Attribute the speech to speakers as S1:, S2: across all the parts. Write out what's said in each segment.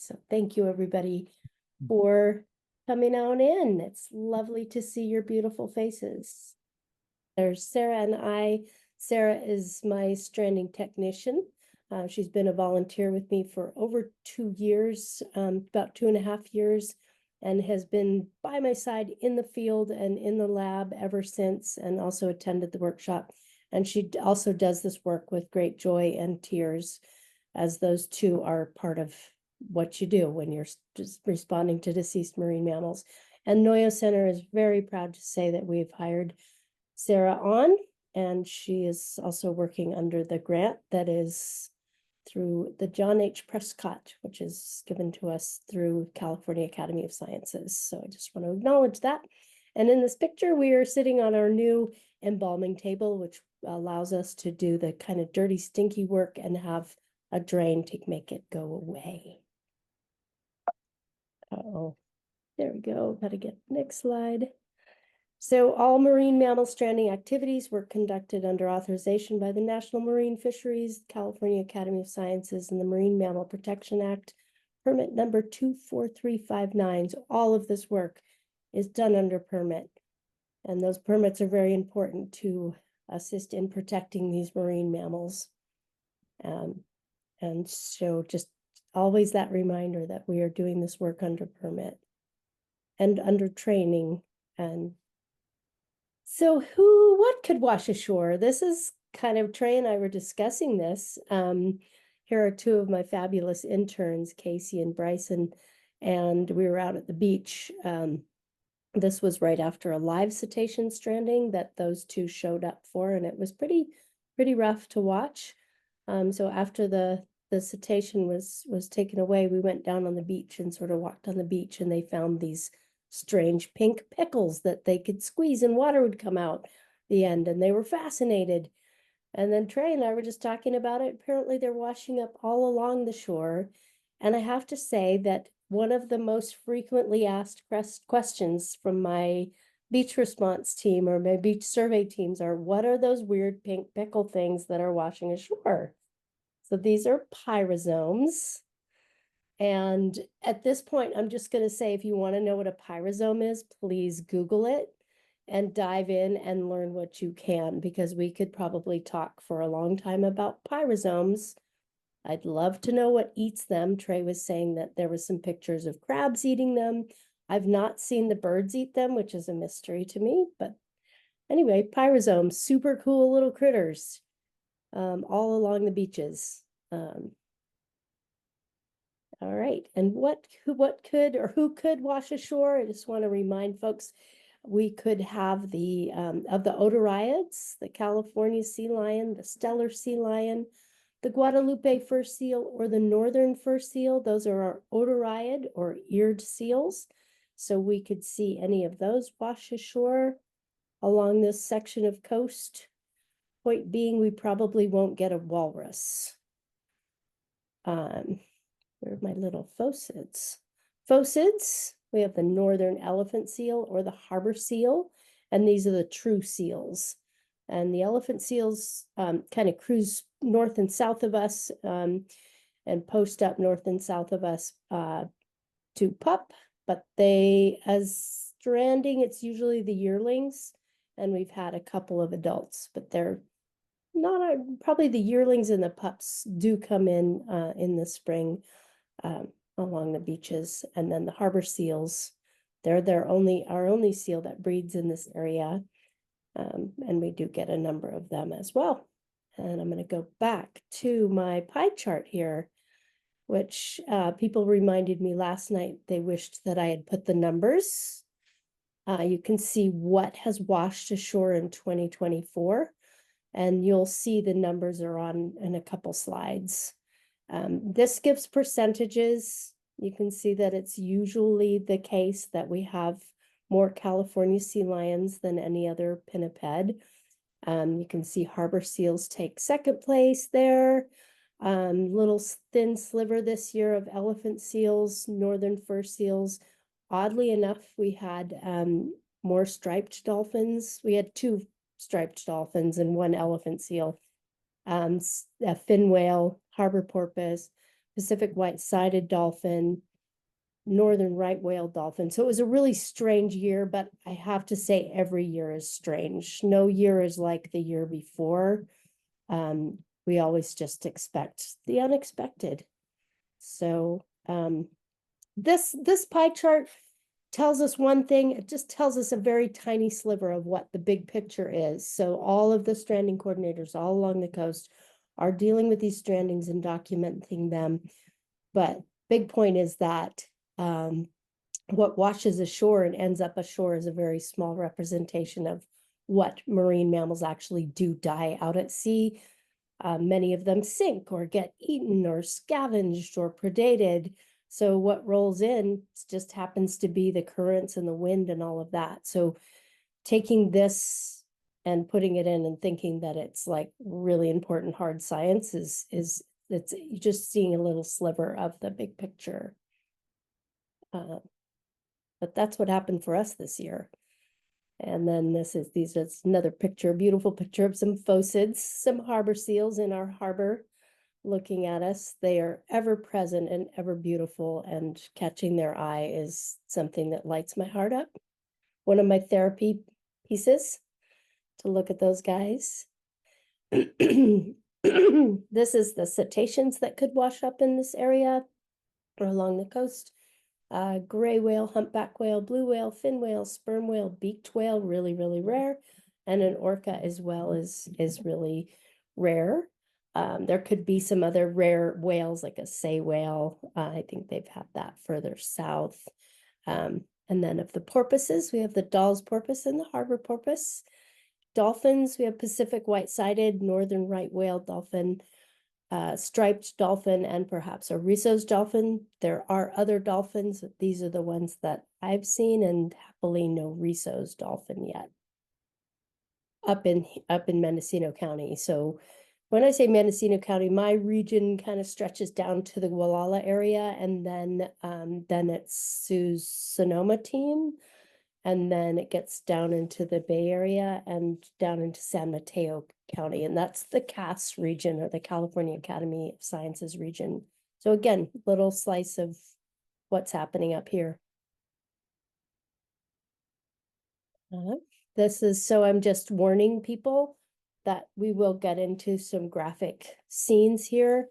S1: So thank you, everybody, for coming on in. It's lovely to see your beautiful faces. There's Sarah and I. Sarah is my stranding technician. She's been a volunteer with me for over 2 years, about 2.5 years, and has been by my side in the field and in the lab ever since, and also attended the workshop. And she also does this work with great joy and tears, as those two are part of what you do when you're just responding to deceased marine mammals. And Noyo Center is very proud to say that we've hired Sarah on, and she is also working under the grant that is through the John H. Prescott, which is given to us through California Academy of Sciences. So I just want to acknowledge that. And in this picture, we are sitting on our new embalming table, which allows us to do the kind of dirty, stinky work and have a drain to make it go away. Uh-oh, there we go. Gotta get next slide. So all marine mammal stranding activities were conducted under authorization by the National Marine Fisheries, California Academy of Sciences, and the Marine Mammal Protection Act, permit number 24359. So all of this work is done under permit. And those permits are very important to assist in protecting these marine mammals. And so just always that reminder that we are doing this work under permit and under training. And so what could wash ashore? This is kind of, Trey and I were discussing this. Here are two of my fabulous interns, Casey and Bryson, and we were out at the beach. This was right after a live cetacean stranding that those two showed up for, and it was pretty rough to watch. So after the cetacean was taken away, we went down on the beach and sort of walked on the beach, and they found these strange pink pickles that they could squeeze and water would come out the end, and they were fascinated. And then Trey and I were just talking about it. Apparently they're washing up all along the shore. And I have to say that one of the most frequently asked questions from my beach response team or my beach survey teams are, what are those weird pink pickle things that are washing ashore? So these are pyrosomes. And at this point, I'm just going to say, if you want to know what a pyrosome is, please Google it and dive in and learn what you can, because we could probably talk for a long time about pyrosomes. I'd love to know what eats them. Trey was saying that there was some pictures of crabs eating them. I've not seen the birds eat them, which is a mystery to me. But anyway, pyrosomes, super cool little critters, all along the beaches. All right, and who could wash ashore? I just want to remind folks, we could have the of the odoriids, the California sea lion, the Steller sea lion, the Guadalupe fur seal, or the northern fur seal. Those are our odoriid or eared seals. So we could see any of those wash ashore along this section of coast. Point being, we probably won't get a walrus. Where are my little phocids? Phocids, we have the northern elephant seal or the harbor seal, and these are the true seals. And the elephant seals kind of cruise north and south of us and post up north and south of us to pup, but as stranding, it's usually the yearlings, and we've had a couple of adults, but they're not probably the yearlings and the pups do come in the spring along the beaches. And then the harbor seals, they're our only seal that breeds in this area. And we do get a number of them as well. And I'm going to go back to my pie chart here, which people reminded me last night they wished that I had put the numbers. You can see what has washed ashore in 2024, and you'll see the numbers are on in a couple slides. This gives percentages. You can see that it's usually the case that we have more California sea lions than any other pinniped. You can see harbor seals take second place there. Little thin sliver this year of elephant seals, northern fur seals. Oddly enough, we had more striped dolphins. We had 2 striped dolphins and 1 elephant seal. A fin whale, harbor porpoise, Pacific white-sided dolphin, northern right whale dolphin. So it was a really strange year, but I have to say every year is strange. No year is like the year before. We always just expect the unexpected. So this pie chart tells us one thing. It just tells us a very tiny sliver of what the big picture is. So all of the stranding coordinators all along the coast are dealing with these strandings and documenting them. But big point is that what washes ashore and ends up ashore is a very small representation of what marine mammals actually do die out at sea. Many of them sink or get eaten or scavenged or predated. So what rolls in just happens to be the currents and the wind and all of that. So taking this and putting it in and thinking that it's like really important hard science is it's just seeing a little sliver of the big picture. But that's what happened for us this year. And then this is another picture, a beautiful picture of some phocids, some harbor seals in our harbor looking at us. They are ever present and ever beautiful, and catching their eye is something that lights my heart up. One of my therapy pieces to look at those guys. This is the cetaceans that could wash up in this area or along the coast. Gray whale, humpback whale, blue whale, fin whale, sperm whale, beaked whale, really, really rare. And an orca as well is really rare. There could be some other rare whales like a sei whale. I think they've had that further south. And then of the porpoises, we have the Dall's porpoise and the harbor porpoise. Dolphins, we have Pacific white-sided, northern right whale dolphin, striped dolphin, and perhaps a Risso's dolphin. There are other dolphins. These are the ones that I've seen, and happily no Risso's dolphin yet up in Mendocino County. So when I say Mendocino County, my region kind of stretches down to the Gualala area, and then it's Sue's Sonoma team, and then it gets down into the Bay Area and down into San Mateo County, and that's the CAS region, or the California Academy of Sciences region. So again, little slice of what's happening up here. This is, so I'm just warning people that we will get into some graphic scenes here.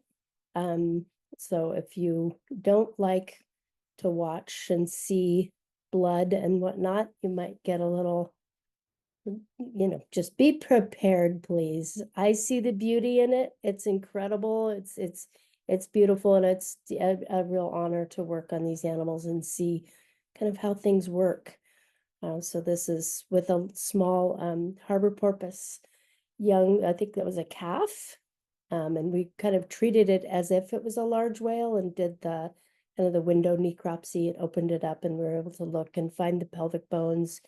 S1: So if you don't like to watch and see blood and whatnot, you might get a little, just be prepared, please. I see the beauty in it. It's incredible. It's beautiful, and it's a real honor to work on these animals and see kind of how things work. So this is with a small harbor porpoise, young, I think that was a calf. And we kind of treated it as if it was a large whale and did the kind of the window necropsy and opened it up, and we were able to look and find the pelvic bones.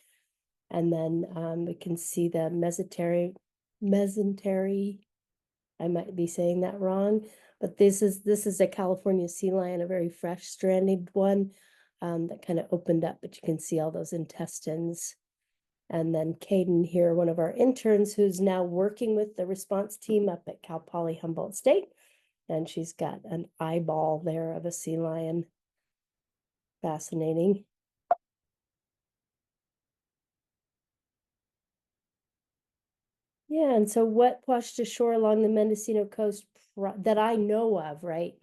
S1: And then we can see the mesentery. I might be saying that wrong, but this is a California sea lion, a very fresh stranded one that kind of opened up, but you can see all those intestines. And then Caden here, one of our interns who's now working with the response team up at Cal Poly Humboldt State. And she's got an eyeball there of a sea lion. Fascinating. Yeah, and so what washed ashore along the Mendocino Coast that I know of, right?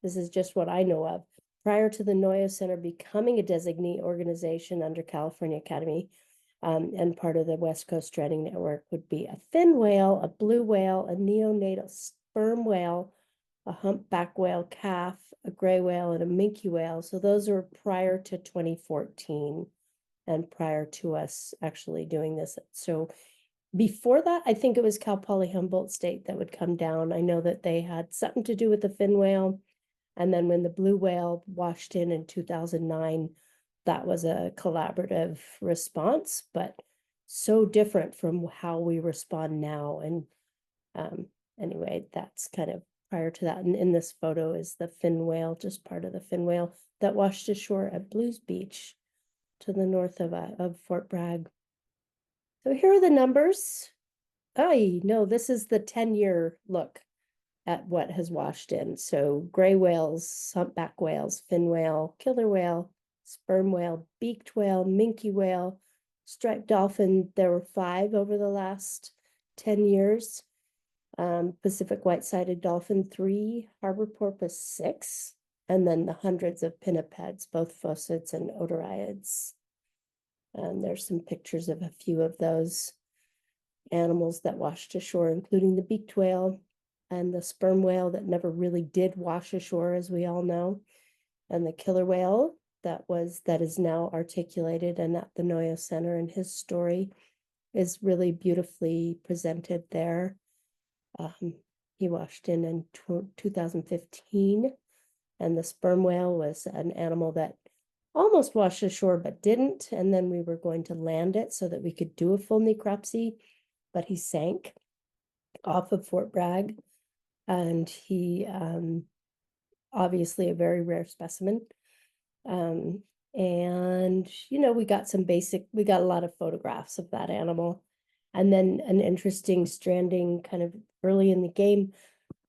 S1: This is just what I know of. Prior to the Noyo Center becoming a designee organization under California Academy, and part of the West Coast Stranding Network, would be a fin whale, a blue whale, a neonatal sperm whale, a humpback whale calf, a gray whale, and a minke whale. So those are prior to 2014 and prior to us actually doing this. So before that, I think it was Cal Poly Humboldt State that would come down. I know that they had something to do with the fin whale. And then when the blue whale washed in 2009, that was a collaborative response, but so different from how we respond now. And anyway, that's kind of prior to that. And in this photo is the fin whale, just part of the fin whale that washed ashore at Blues Beach to the north of Fort Bragg. So here are the numbers. Oh, no, this is the 10-year look at what has washed in. So gray whales, humpback whales, fin whale, killer whale, sperm whale, beaked whale, minke whale, striped dolphin. There were 5 over the last 10 years. Pacific white-sided dolphin 3, harbor porpoise 6, and then the hundreds of pinnipeds, both phocids and otariids. And there's some pictures of a few of those animals that washed ashore, including the beaked whale and the sperm whale that never really did wash ashore, as we all know, and the killer whale that is now articulated and at the Noyo Center, and his story is really beautifully presented there. He washed in 2015, and the sperm whale was an animal that almost washed ashore but didn't, and then we were going to land it so that we could do a full necropsy, but he sank off of Fort Bragg, and he obviously a very rare specimen. And we got a lot of photographs of that animal. And then an interesting stranding kind of early in the game,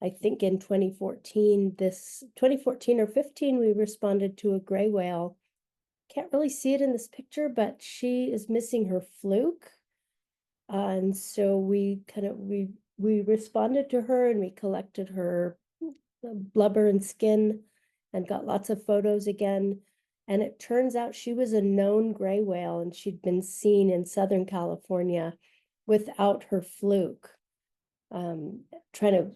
S1: I think in 2014 or 15, we responded to a gray whale. Can't really see it in this picture, but she is missing her fluke. And so we responded to her, and we collected her blubber and skin and got lots of photos again. And it turns out she was a known gray whale, and she'd been seen in Southern California without her fluke,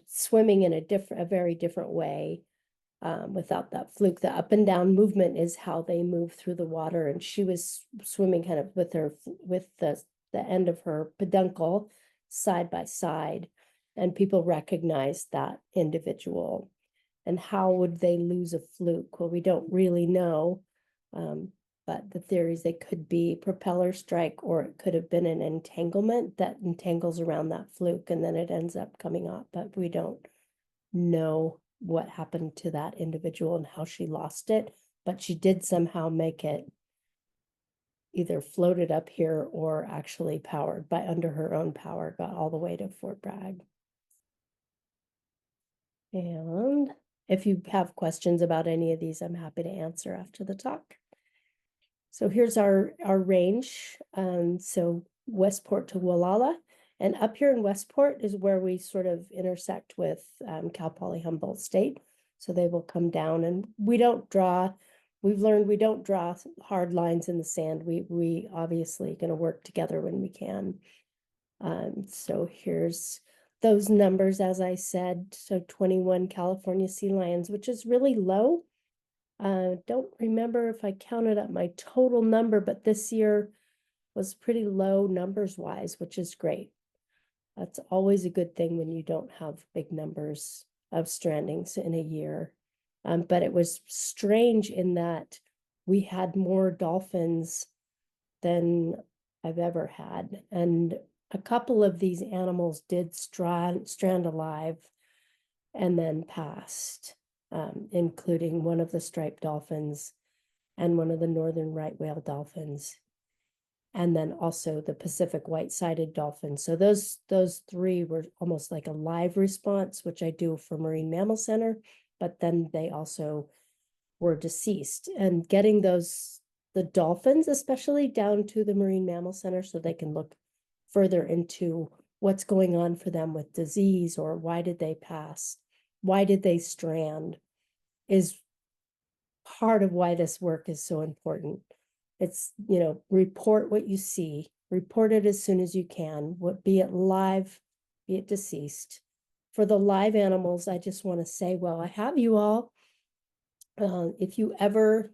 S1: swimming in a very different way, without that fluke. The up and down movement is how they move through the water, and she was swimming kind of with the end of her peduncle side by side, and people recognized that individual. And how would they lose a fluke? Well, we don't really know, but the theories, they could be propeller strike, or it could have been an entanglement that entangles around that fluke and then it ends up coming up, but we don't know what happened to that individual and how she lost it, but she did somehow make it, either floated up here or actually powered by under her own power, got all the way to Fort Bragg. And if you have questions about any of these, I'm happy to answer after the talk. So here's our range. So Westport to Wallala, and up here in Westport is where we sort of intersect with Cal Poly Humboldt State. So they will come down, and we've learned we don't draw hard lines in the sand. We obviously going to work together when we can. So here's those numbers, as I said. So 21 California sea lions, which is really low. Don't remember if I counted up my total number, but this year was pretty low numbers wise, which is great. That's always a good thing when you don't have big numbers of strandings in a year. But it was strange in that we had more dolphins than I've ever had. And a couple of these animals did strand alive and then passed, including one of the striped dolphins and one of the northern right whale dolphins, and then also the Pacific white-sided dolphin. So those 3 were almost like a live response, which I do for Marine Mammal Center, but then they also were deceased. And getting the dolphins especially down to the Marine Mammal Center so they can look further into what's going on for them with disease, or why did they pass, why did they strand, is part of why this work is so important. It's, report what you see, report it as soon as you can, be it live, be it deceased. For the live animals, I just want to say, well, I have you all. If you ever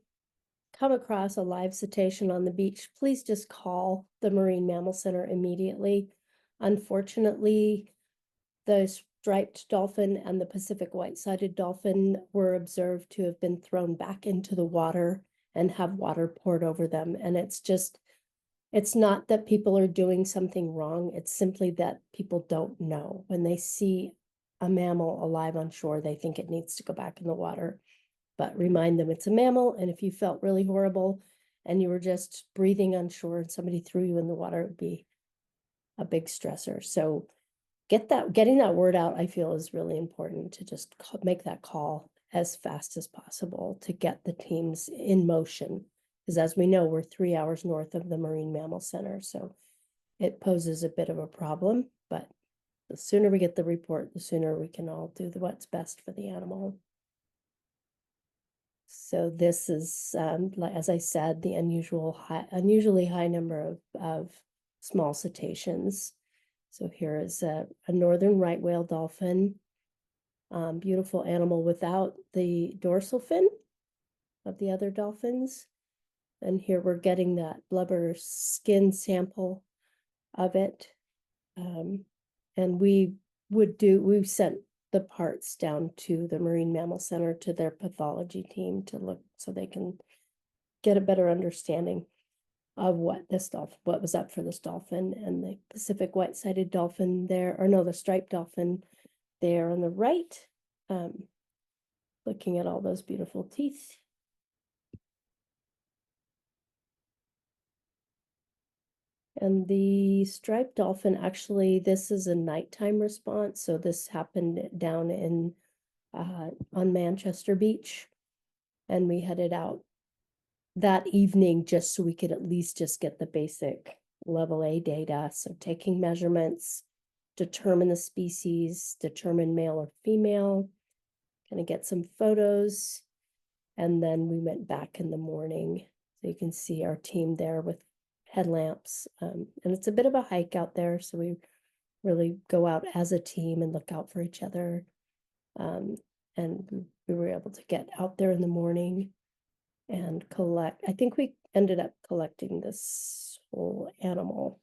S1: come across a live cetacean on the beach, please just call the Marine Mammal Center immediately. Unfortunately, the striped dolphin and the Pacific white-sided dolphin were observed to have been thrown back into the water and have water poured over them. And it's not that people are doing something wrong. It's simply that people don't know. When they see a mammal alive on shore, they think it needs to go back in the water. But remind them it's a mammal, and if you felt really horrible and you were just breathing on shore and somebody threw you in the water, it would be a big stressor. So getting that word out, I feel is really important to just make that call as fast as possible to get the teams in motion. Because as we know, we're 3 hours north of the Marine Mammal Center, so it poses a bit of a problem, but the sooner we get the report, the sooner we can all do what's best for the animal. So this is, like, as I said, the unusually high number of small cetaceans. So here is a northern right whale dolphin, beautiful animal without the dorsal fin of the other dolphins. And here we're getting that blubber skin sample of it. And we sent the parts down to the Marine Mammal Center to their pathology team to look so they can get a better understanding of what was up for this dolphin. And the Pacific white-sided dolphin there, or no, the striped dolphin there on the right, looking at all those beautiful teeth. And the striped dolphin, actually, this is a nighttime response. So this happened down in on Manchester Beach. And we headed out that evening just so we could at least just get the basic level A data. So taking measurements, determine the species, determine male or female, kind of get some photos. And then we went back in the morning. So you can see our team there with headlamps. And it's a bit of a hike out there. So we really go out as a team and look out for each other. And we were able to get out there in the morning and collect. I think we ended up collecting this whole animal.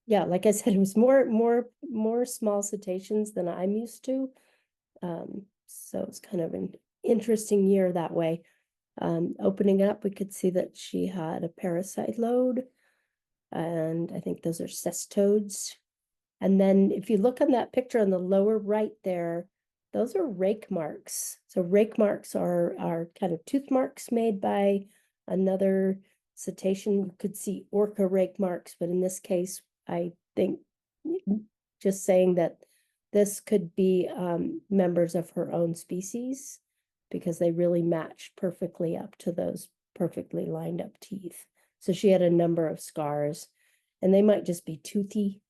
S1: Yeah, like I said, it was more small cetaceans than I'm used to. So it's kind of an interesting year that way. Opening up, we could see that she had a parasite load, and I think those are cestodes. And then if you look on that picture on the lower right there, those are rake marks. So rake marks are kind of tooth marks made by another cetacean. You could see orca rake marks, but in this case, I think just saying that this could be members of her own species because they really matched perfectly up to those perfectly lined up teeth. So she had a number of scars, and they might just be toothy.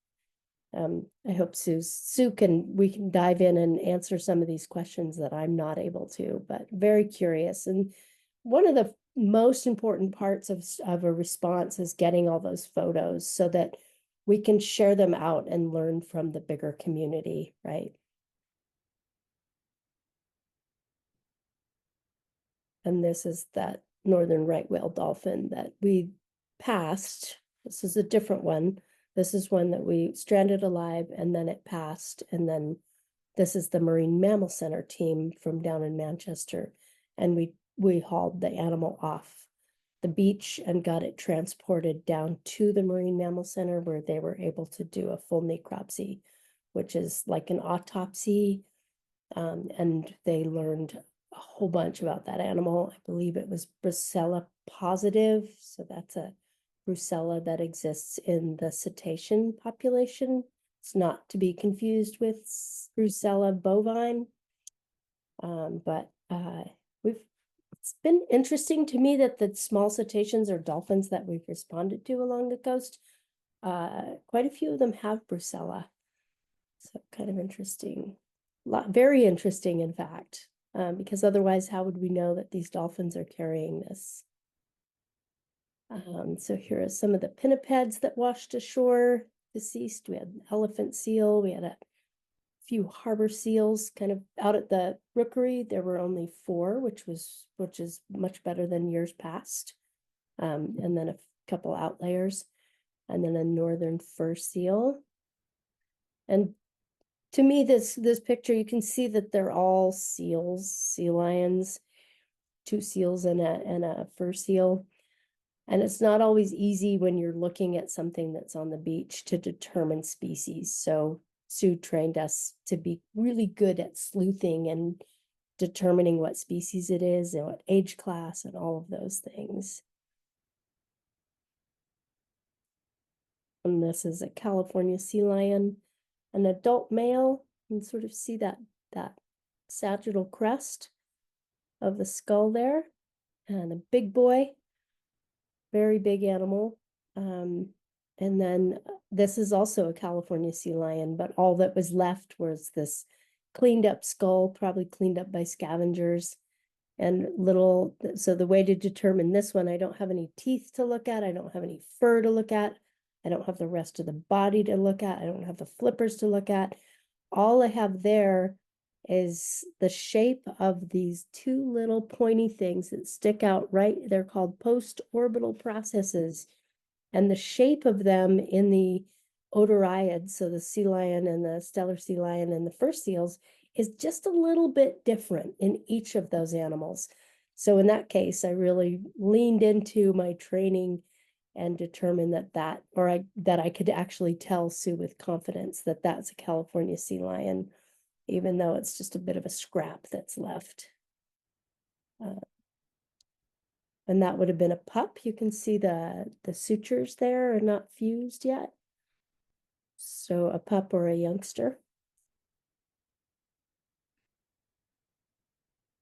S1: I hope we can dive in and answer some of these questions that I'm not able to, but very curious. And one of the most important parts of a response is getting all those photos so that we can share them out and learn from the bigger community, right? And this is that northern right whale dolphin that we passed. This is a different one. This is one that we stranded alive and then it passed. And then this is the Marine Mammal Center team from down in Manchester. And we hauled the animal off the beach and got it transported down to the Marine Mammal Center where they were able to do a full necropsy, which is like an autopsy. And they learned a whole bunch about that animal. I believe it was brucella positive. So that's a brucella that exists in the cetacean population. It's not to be confused with brucella bovine. But it's been interesting to me that the small cetaceans or dolphins that we've responded to along the coast, quite a few of them have brucella. So kind of interesting. Very interesting, in fact, because otherwise, how would we know that these dolphins are carrying this? So here are some of the pinnipeds that washed ashore, deceased. We had an elephant seal. We had a few harbor seals kind of out at the rookery. There were only 4, which is much better than years past. And then a couple outliers, and then a northern fur seal. And to me, this picture, you can see that they're all seals, sea lions, 2 seals and a fur seal. And it's not always easy when you're looking at something that's on the beach to determine species. So Sue trained us to be really good at sleuthing and determining what species it is and what age class and all of those things. And this is a California sea lion, an adult male. You can sort of see that sagittal crest of the skull there, and a big boy, very big animal. And then this is also a California sea lion, but all that was left was this cleaned up skull, probably cleaned up by scavengers. And so the way to determine this one, I don't have any teeth to look at. I don't have any fur to look at. I don't have the rest of the body to look at. I don't have the flippers to look at. All I have there is the shape of these two little pointy things that stick out right. They're called post-orbital processes. And the shape of them in the odoriids, so the sea lion and the stellar sea lion and the fur seals, is just a little bit different in each of those animals. So in that case, I really leaned into my training and determined that I could actually tell Sue with confidence that that's a California sea lion, even though it's just a bit of a scrap that's left. And that would have been a pup. You can see the sutures there are not fused yet. So a pup or a youngster.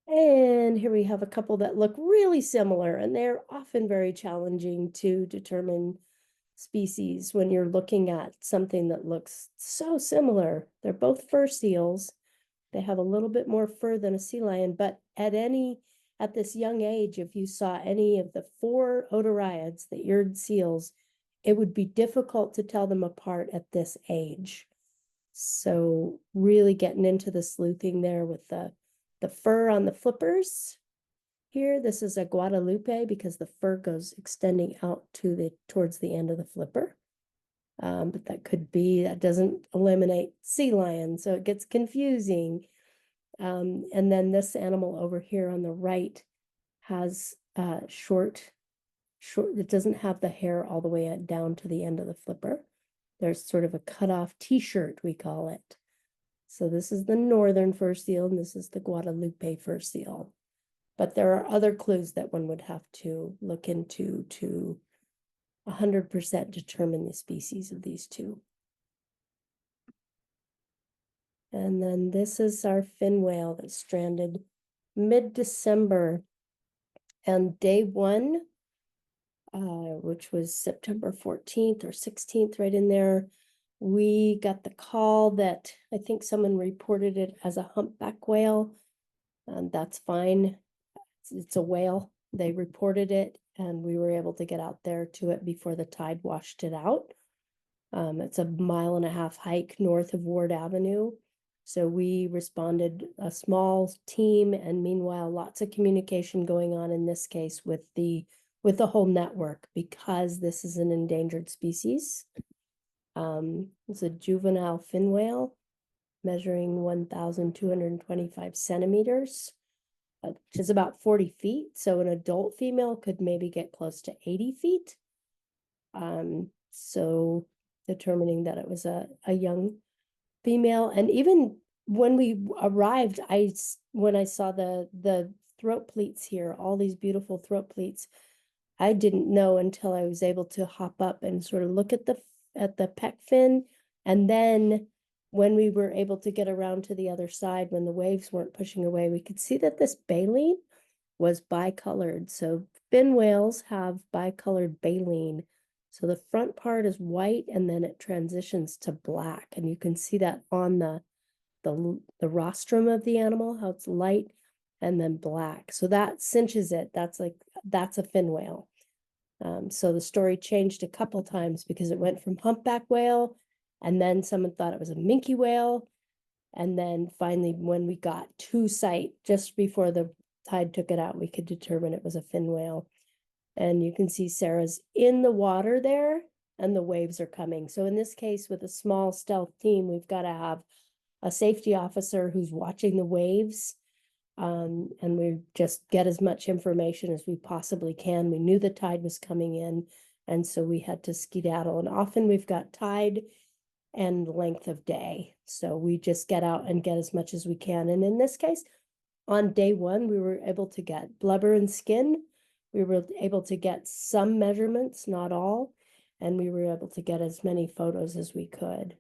S1: And here we have a couple that look really similar, and they're often very challenging to determine species when you're looking at something that looks so similar. They're both fur seals. They have a little bit more fur than a sea lion, but at this young age, if you saw any of the 4 odoriids, the eared seals, it would be difficult to tell them apart at this age. So really getting into the sleuthing there with the fur on the flippers. Here, this is a Guadalupe because the fur goes extending out towards the end of the flipper. But that doesn't eliminate sea lion, so it gets confusing. And then this animal over here on the right has short, it doesn't have the hair all the way down to the end of the flipper. There's sort of a cut-off t-shirt, we call it. So this is the northern fur seal, and this is the Guadalupe fur seal. But there are other clues that one would have to look into to 100% determine the species of these two. And then this is our fin whale that stranded mid-December. And day 1, which was September 14th or 16th, right in there, we got the call that I think someone reported it as a humpback whale. And that's fine. It's a whale. They reported it, and we were able to get out there to it before the tide washed it out. It's a 1.5 mile hike north of Ward Avenue. So we responded, a small team, and meanwhile, lots of communication going on in this case with the whole network, because this is an endangered species. It's a juvenile fin whale measuring 1,225 centimeters, which is about 40 feet. So an adult female could maybe get close to 80 feet. So determining that it was a young female. And even when we arrived, when I saw the throat pleats here, all these beautiful throat pleats, I didn't know until I was able to hop up and sort of look at the pec fin. And then when we were able to get around to the other side, when the waves weren't pushing away, we could see that this baleen was bicolored. So fin whales have bicolored baleen. So the front part is white, and then it transitions to black. And you can see that on the rostrum of the animal, how it's light and then black. So that cinches it. That's a fin whale. So the story changed a couple times because it went from humpback whale, and then someone thought it was a minke whale. And then finally, when we got to site, just before the tide took it out, we could determine it was a fin whale. And you can see Sarah's in the water there, and the waves are coming. So in this case, with a small stealth team, we've got to have a safety officer who's watching the waves. And we just get as much information as we possibly can. We knew the tide was coming in, and so we had to skedaddle. And often we've got tide and length of day. So we just get out and get as much as we can. And in this case, on day 1, we were able to get blubber and skin. We were able to get some measurements, not all. and we were able to get as many photos as we could.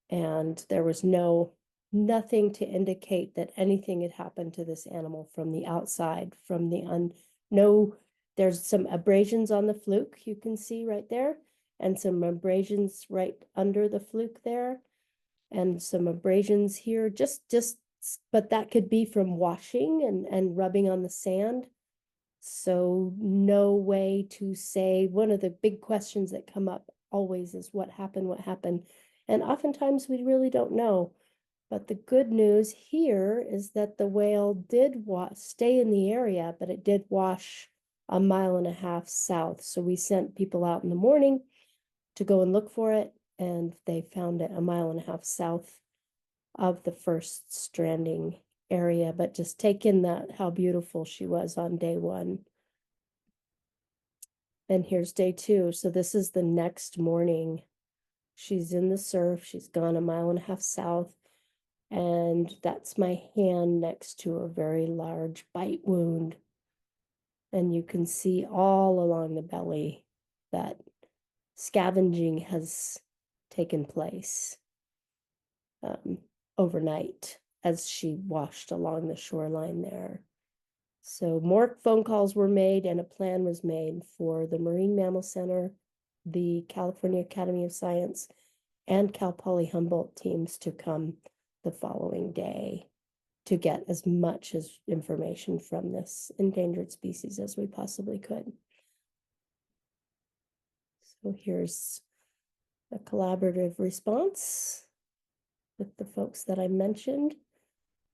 S1: And there was nothing to indicate that anything had happened to this animal from the outside, there's some abrasions on the fluke you can see right there, and some abrasions right under the fluke there, and some abrasions here, but that could be from washing and rubbing on the sand. So no way to say. One of the big questions that come up always is what happened? And oftentimes we really don't know. But the good news here is that the whale did stay in the area, but it did wash a 1.5 miles south. So we sent people out in the morning to go and look for it, and they found it 1.5 miles south of the first stranding area. But just take in how beautiful she was on day 1. And here's day 2. So this is the next morning. She's in the surf. She's gone 1.5 miles south. And that's my hand next to a very large bite wound. And you can see all along the belly that scavenging has taken place overnight as she washed along the shoreline there. So more phone calls were made, and a plan was made for the Marine Mammal Center, the California Academy of Science, and Cal Poly Humboldt teams to come the following day to get as much information from this endangered species as we possibly could. So here's a collaborative response with the folks that I mentioned.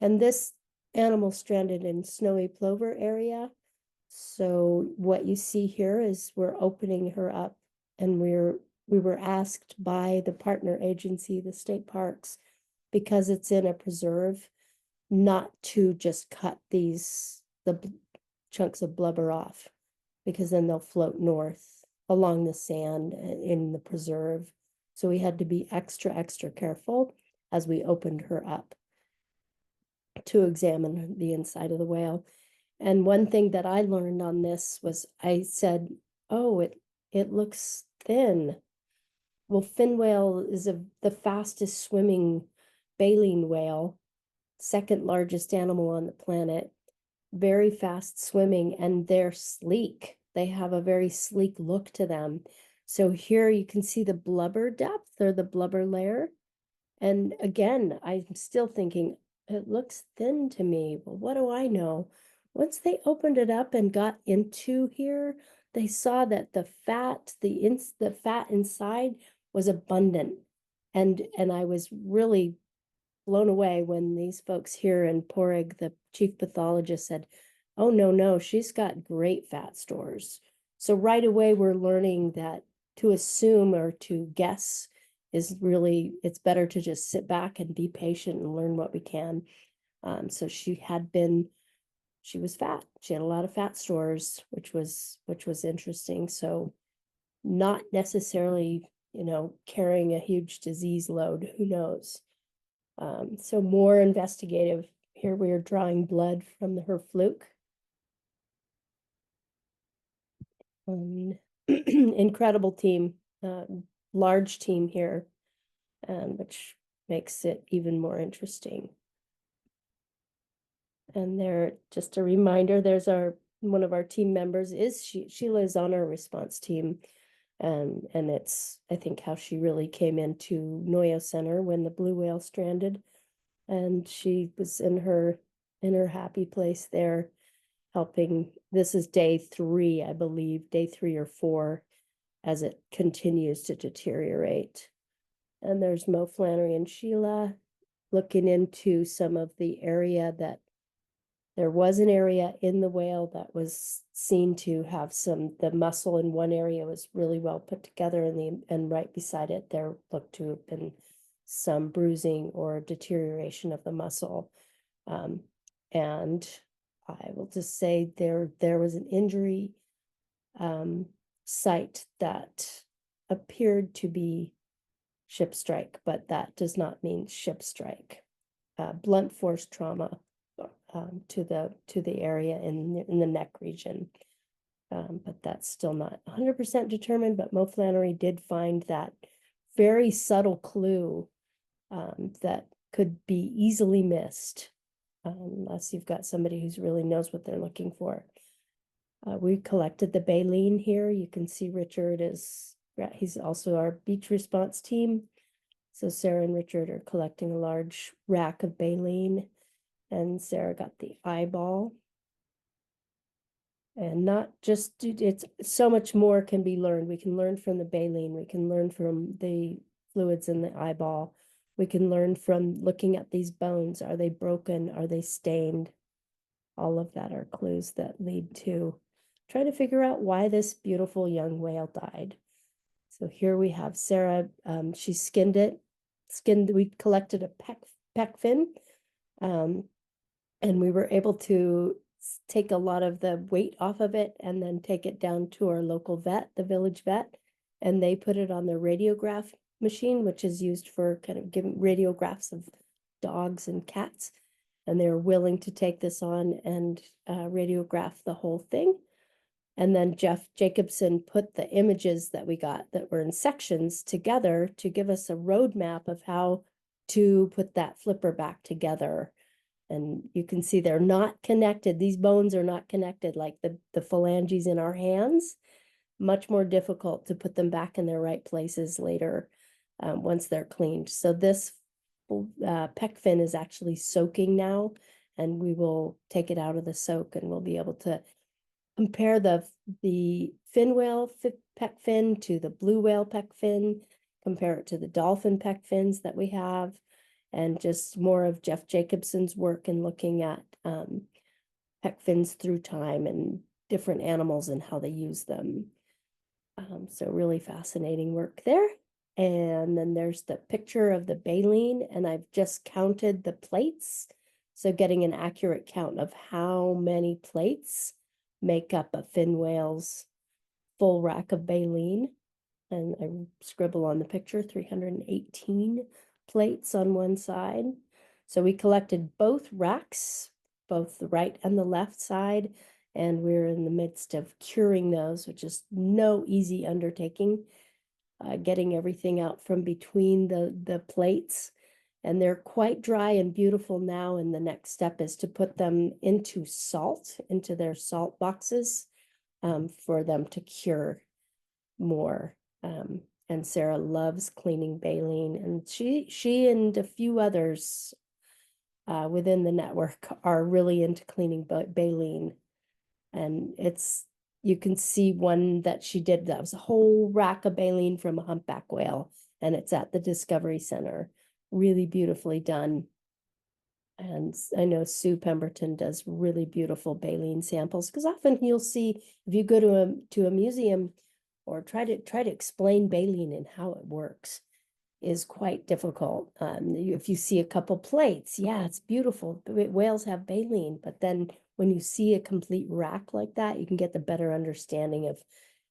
S1: And this animal stranded in snowy plover area. So what you see here is we're opening her up, and we were asked by the partner agency, the state parks, because it's in a preserve, not to just cut the chunks of blubber off, because then they'll float north along the sand in the preserve. So we had to be extra careful as we opened her up to examine the inside of the whale. And one thing that I learned on this was, I said, oh, it looks thin. Well, fin whale is the fastest swimming baleen whale, second largest animal on the planet, very fast swimming, and they're sleek. They have a very sleek look to them. So here you can see the blubber depth, or the blubber layer. And again, I'm still thinking, it looks thin to me. Well, what do I know? Once they opened it up and got into here, they saw that the fat inside was abundant. And I was really blown away when these folks here in Porig, the chief pathologist, said, oh, no, she's got great fat stores. So right away, we're learning that to assume or to guess is really, it's better to just sit back and be patient and learn what we can. So she was fat. She had a lot of fat stores, which was interesting. So not necessarily, carrying a huge disease load, who knows? So more investigative. Here we are drawing blood from her fluke. Incredible team, large team here, which makes it even more interesting. And there, just a reminder, there's one of our team members Sheila is on our response team. And it's, I think, how she really came into Noyo Center when the blue whale stranded. And she was in her happy place there, helping. This is day 3, I believe, day 3 or 4, as it continues to deteriorate. And there's Mo, Flannery, and Sheila looking into some of the area that there was an area in the whale that was seen to have the muscle in one area was really well put together, and right beside it, there looked to have been some bruising or deterioration of the muscle. And I will just say there was an injury site that appeared to be ship strike, but that does not mean ship strike. Blunt force trauma to the area in the neck region. but that's still not 100% determined, but Mo Flannery did find that very subtle clue that could be easily missed unless you've got somebody who's really knows what they're looking for. We collected the baleen here. You can see Richard he's also our beach response team. So Sarah and Richard are collecting a large rack of baleen, and Sarah got the eyeball. And not just, it's so much more can be learned. We can learn from the baleen. We can learn from the fluids in the eyeball. We can learn from looking at these bones. Are they broken? Are they stained? All of that are clues that lead to trying to figure out why this beautiful young whale died. So here we have Sarah. She skinned it. We collected a pec fin, and we were able to take a lot of the weight off of it and then take it down to our local vet, the village vet, and they put it on the radiograph machine, which is used for kind of giving radiographs of dogs and cats. And they're willing to take this on and radiograph the whole thing. And then Jeff Jacobson put the images that we got that were in sections together to give us a roadmap of how to put that flipper back together. And you can see they're not connected. These bones are not connected like the phalanges in our hands. Much more difficult to put them back in their right places later once they're cleaned. So this pec fin is actually soaking now, and we will take it out of the soak and we'll be able to compare the fin whale pec fin to the blue whale pec fin, compare it to the dolphin pec fins that we have, and just more of Jeff Jacobson's work in looking at pec fins through time and different animals and how they use them. So really fascinating work there. And then there's the picture of the baleen, and I've just counted the plates. So getting an accurate count of how many plates make up a fin whale's full rack of baleen. And I scribble on the picture, 318 plates on one side. So we collected both racks, both the right and the left side, and we're in the midst of curing those, which is no easy undertaking, getting everything out from between the plates. And they're quite dry and beautiful now, and the next step is to put them into their salt boxes for them to cure more. And Sarah loves cleaning baleen, and she and a few others within the network are really into cleaning baleen. And you can see one that she did that was a whole rack of baleen from a humpback whale, and it's at the Discovery Center. Really beautifully done. And I know Sue Pemberton does really beautiful baleen samples, because often you'll see, if you go to a museum or try to explain baleen and how it works, is quite difficult. If you see a couple plates, yeah, it's beautiful. Whales have baleen, but then when you see a complete rack like that, you can get the better understanding of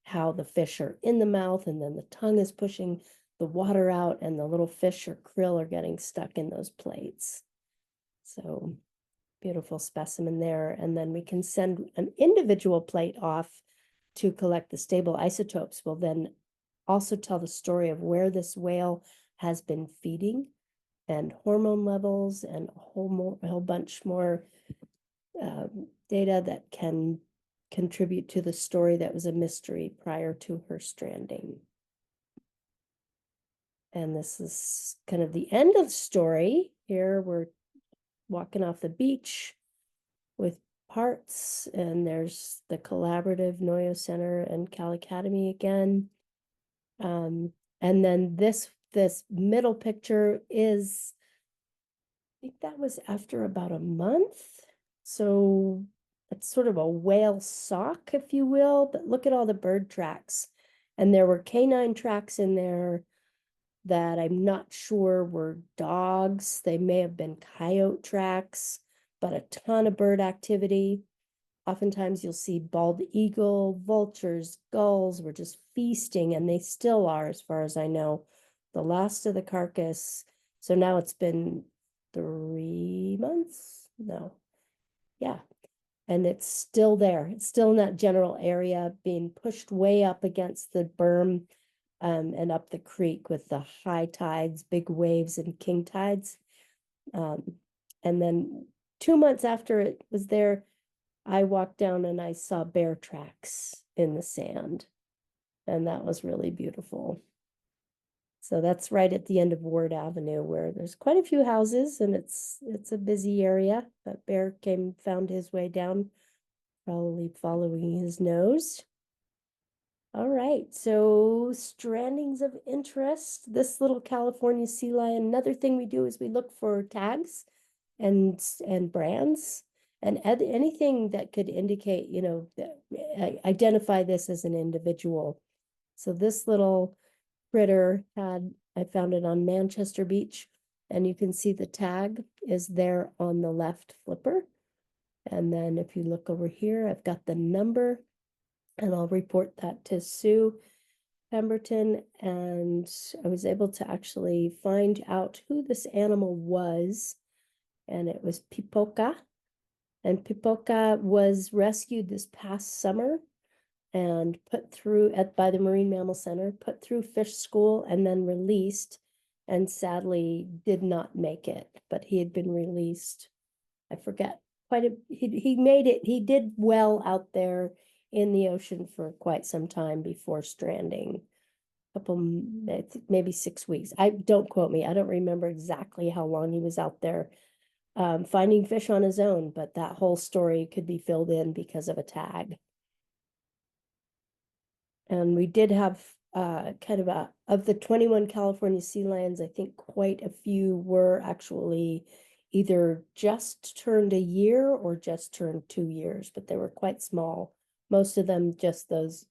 S1: how the fish are in the mouth, and then the tongue is pushing the water out, and the little fish or krill are getting stuck in those plates. So beautiful specimen there. And then we can send an individual plate off to collect the stable isotopes. We'll then also tell the story of where this whale has been feeding, and hormone levels, and a whole bunch more data that can contribute to the story that was a mystery prior to her stranding. And this is kind of the end of the story. Here we're walking off the beach with parts, and there's the collaborative Noyo Center and Cal Academy again. And then this middle picture is, I think that was after about a month. So it's sort of a whale sock, if you will, but look at all the bird tracks. And there were canine tracks in there that I'm not sure were dogs. They may have been coyote tracks, but a ton of bird activity. Oftentimes you'll see bald eagle, vultures, gulls were just feasting, and they still are, as far as I know. The last of the carcass. So now it's been 3 months? No. Yeah. And it's still there. It's still in that general area, being pushed way up against the berm and up the creek with the high tides, big waves, and king tides. And then 2 months after it was there, I walked down and I saw bear tracks in the sand. And that was really beautiful. So that's right at the end of Ward Avenue, where there's quite a few houses and it's a busy area. But bear found his way down, probably following his nose. All right, so strandings of interest. This little California sea lion. Another thing we do is we look for tags and brands and anything that could indicate, identify this as an individual. So this little critter I found it on Manchester Beach, and you can see the tag is there on the left flipper. And then if you look over here, I've got the number, and I'll report that to Sue Pemberton. And I was able to actually find out who this animal was, and it was Pipoca. And Pipoca was rescued this past summer and put through by the Marine Mammal Center, put through fish school, and then released, and sadly did not make it. But he had been released, I forget, he made it, he did well out there in the ocean for quite some time before stranding. Maybe 6 weeks. Don't quote me. I don't remember exactly how long he was out there finding fish on his own, but that whole story could be filled in because of a tag. And we did have of the 21 California sea lions, I think quite a few were actually either just turned a year or just turned 2 years, but they were quite small. Most of them just those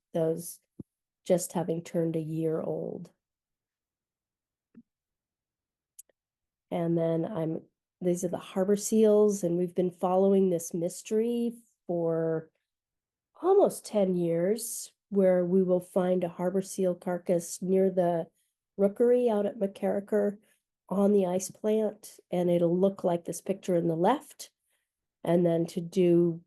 S1: just having turned a year old. And then these are the harbor seals, and we've been following this mystery for almost 10 years, where we will find a harbor seal carcass near the rookery out at McCarricker on the ice plant, and it'll look like this picture in the left. And then to do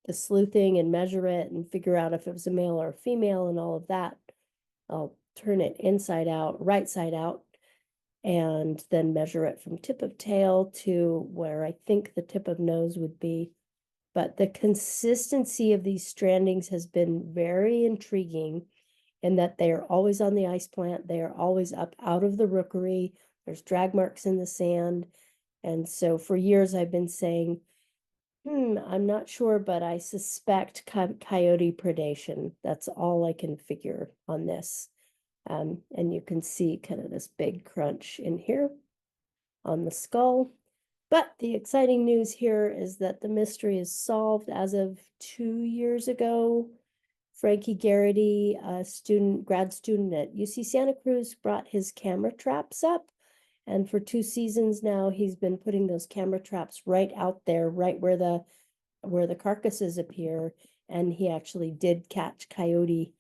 S1: the sleuthing and measure it and figure out if it was a male or a female and all of that, I'll turn it inside out, right side out, and then measure it from tip of tail to where I think the tip of nose would be. But the consistency of these strandings has been very intriguing in that they are always on the ice plant. They are always up out of the rookery. There's drag marks in the sand. And so for years I've been saying, I'm not sure, but I suspect coyote predation. That's all I can figure on this. And you can see kind of this big crunch in here on the skull. But the exciting news here is that the mystery is solved as of 2 years ago. Frankie Garrity, a grad student at UC Santa Cruz, brought his camera traps up. And for 2 seasons now, he's been putting those camera traps right out there, right where the carcasses appear. And he actually did catch coyote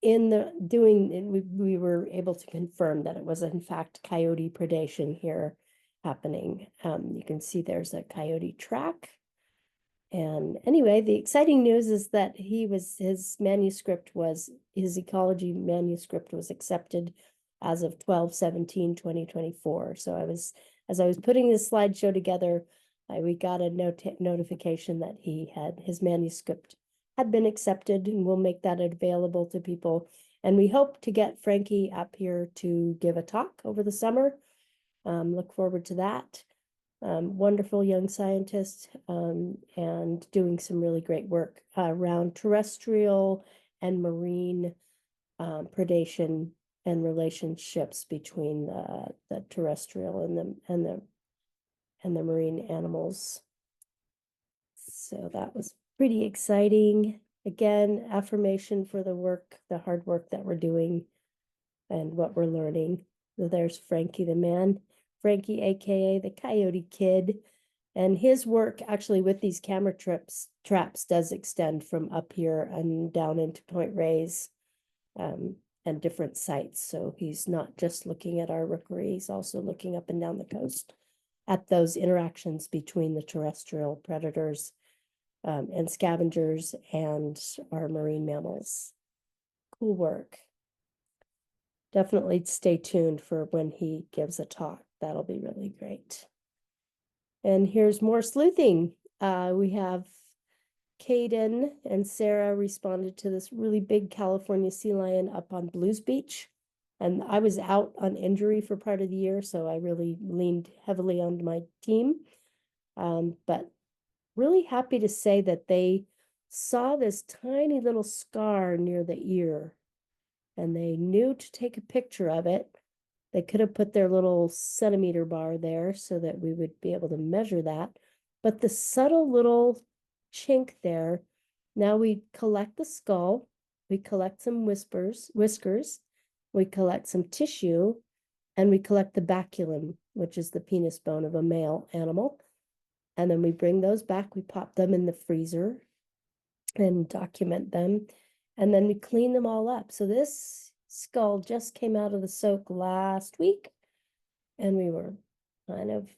S1: we were able to confirm that it was in fact coyote predation here happening. You can see there's a coyote track. And anyway, the exciting news is that his ecology manuscript was accepted as of 12/17/2024. So as I was putting this slideshow together, we got a notification that his manuscript had been accepted, and we'll make that available to people. And we hope to get Frankie up here to give a talk over the summer. Look forward to that. Wonderful young scientist, and doing some really great work around terrestrial and marine predation and relationships between the terrestrial and the marine animals. So that was pretty exciting. Again, affirmation for the hard work that we're doing and what we're learning. So there's Frankie the man, Frankie, AKA the Coyote Kid. And his work actually with these camera traps does extend from up here and down into Point Reyes and different sites. So he's not just looking at our rookery, he's also looking up and down the coast at those interactions between the terrestrial predators and scavengers and our marine mammals. Cool work. Definitely stay tuned for when he gives a talk. That'll be really great. And here's more sleuthing. We have Caden and Sarah responded to this really big California sea lion up on Blues Beach. And I was out on injury for part of the year, so I really leaned heavily on my team. But really happy to say that they saw this tiny little scar near the ear, and they knew to take a picture of it. They could have put their little centimeter bar there so that we would be able to measure that. But the subtle little chink there, now we collect the skull, we collect some whiskers, we collect some tissue, and we collect the baculum, which is the penis bone of a male animal. And then we bring those back, we pop them in the freezer and document them. And then we clean them all up. So this skull just came out of the soak last week. And we were kind of,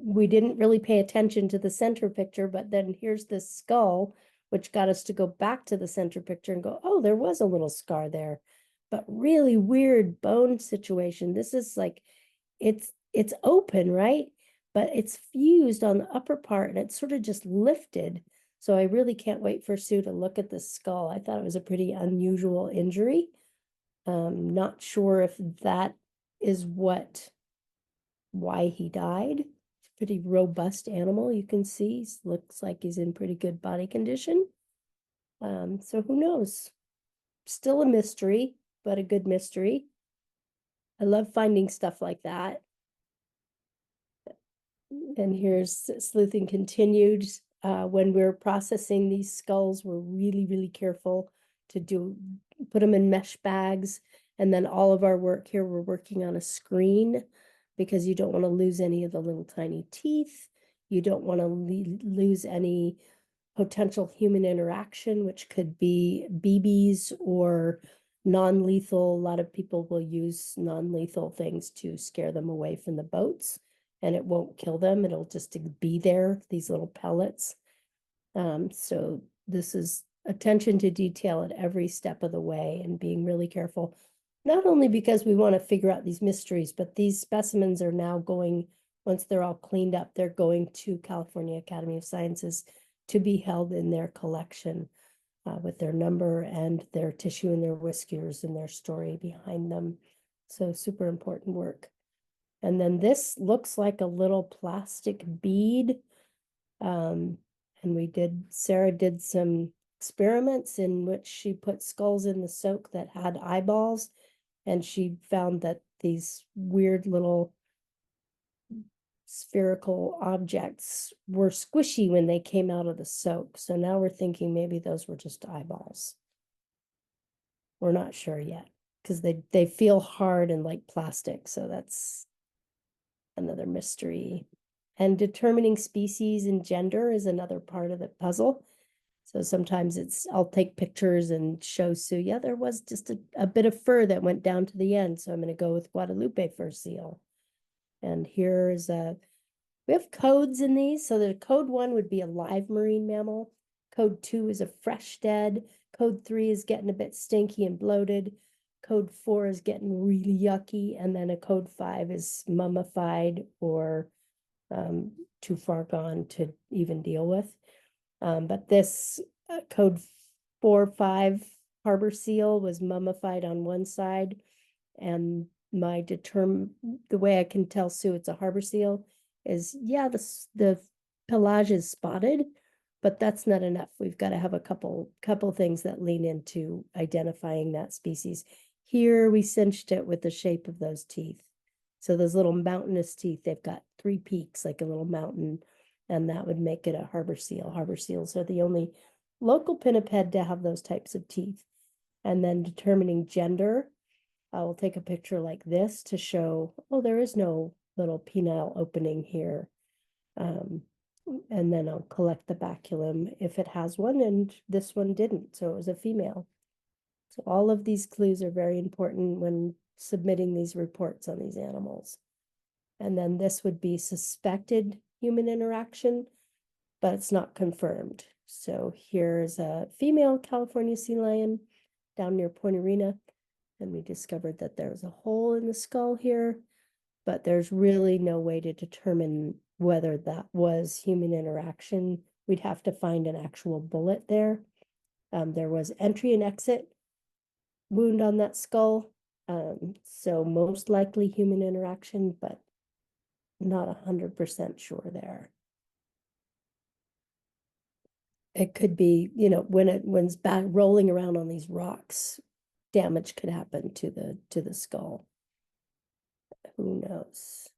S1: we didn't really pay attention to the center picture, but then here's this skull, which got us to go back to the center picture and go, oh, there was a little scar there. But really weird bone situation. This is like, it's open, right? But it's fused on the upper part and it's sort of just lifted. So I really can't wait for Sue to look at the skull. I thought it was a pretty unusual injury. Not sure if that is why he died. It's a pretty robust animal. You can see, looks like he's in pretty good body condition. So who knows? Still a mystery, but a good mystery. I love finding stuff like that. And here's sleuthing continued. When we're processing these skulls, we're really, really careful to put them in mesh bags. And then all of our work here, we're working on a screen because you don't want to lose any of the little tiny teeth. You don't want to lose any potential human interaction, which could be BBs or non-lethal. A lot of people will use non-lethal things to scare them away from the boats, and it won't kill them. It'll just be there, these little pellets. So this is attention to detail at every step of the way and being really careful, not only because we want to figure out these mysteries, but these specimens are now going, once they're all cleaned up, they're going to California Academy of Sciences to be held in their collection with their number and their tissue and their whiskers and their story behind them. So super important work. And then this looks like a little plastic bead. And Sarah did some experiments in which she put skulls in the soak that had eyeballs, and she found that these weird little spherical objects were squishy when they came out of the soak. So now we're thinking maybe those were just eyeballs. We're not sure yet because they feel hard and like plastic. So that's another mystery. And determining species and gender is another part of the puzzle. So sometimes I'll take pictures and show Sue, yeah, there was just a bit of fur that went down to the end. So I'm going to go with Guadalupe fur seal. And here's we have codes in these. So the code 1 would be a live marine mammal. Code 2 is a fresh dead. Code 3 is getting a bit stinky and bloated. Code 4 is getting really yucky. And then a code 5 is mummified or too far gone to even deal with. But this code 4-5 harbor seal was mummified on one side, and the way I can tell Sue it's a harbor seal is, yeah, the pelage is spotted, but that's not enough. We've got to have a couple things that lean into identifying that species. Here we cinched it with the shape of those teeth. So those little mountainous teeth, they've got 3 peaks like a little mountain, and that would make it a harbor seal. Harbor seals are the only local pinniped to have those types of teeth. And then determining gender, I will take a picture like this to show, oh, there is no little penile opening here. And then I'll collect the baculum if it has one, and this one didn't, so it was a female. So all of these clues are very important when submitting these reports on these animals. And then this would be suspected human interaction, but it's not confirmed. So here's a female California sea lion down near Point Arena. And we discovered that there's a hole in the skull here, but there's really no way to determine whether that was human interaction. We'd have to find an actual bullet there. There was entry and exit wound on that skull. So most likely human interaction, but not 100% sure there. It could be, you know, when it's back rolling around on these rocks, damage could happen to the skull. Who knows?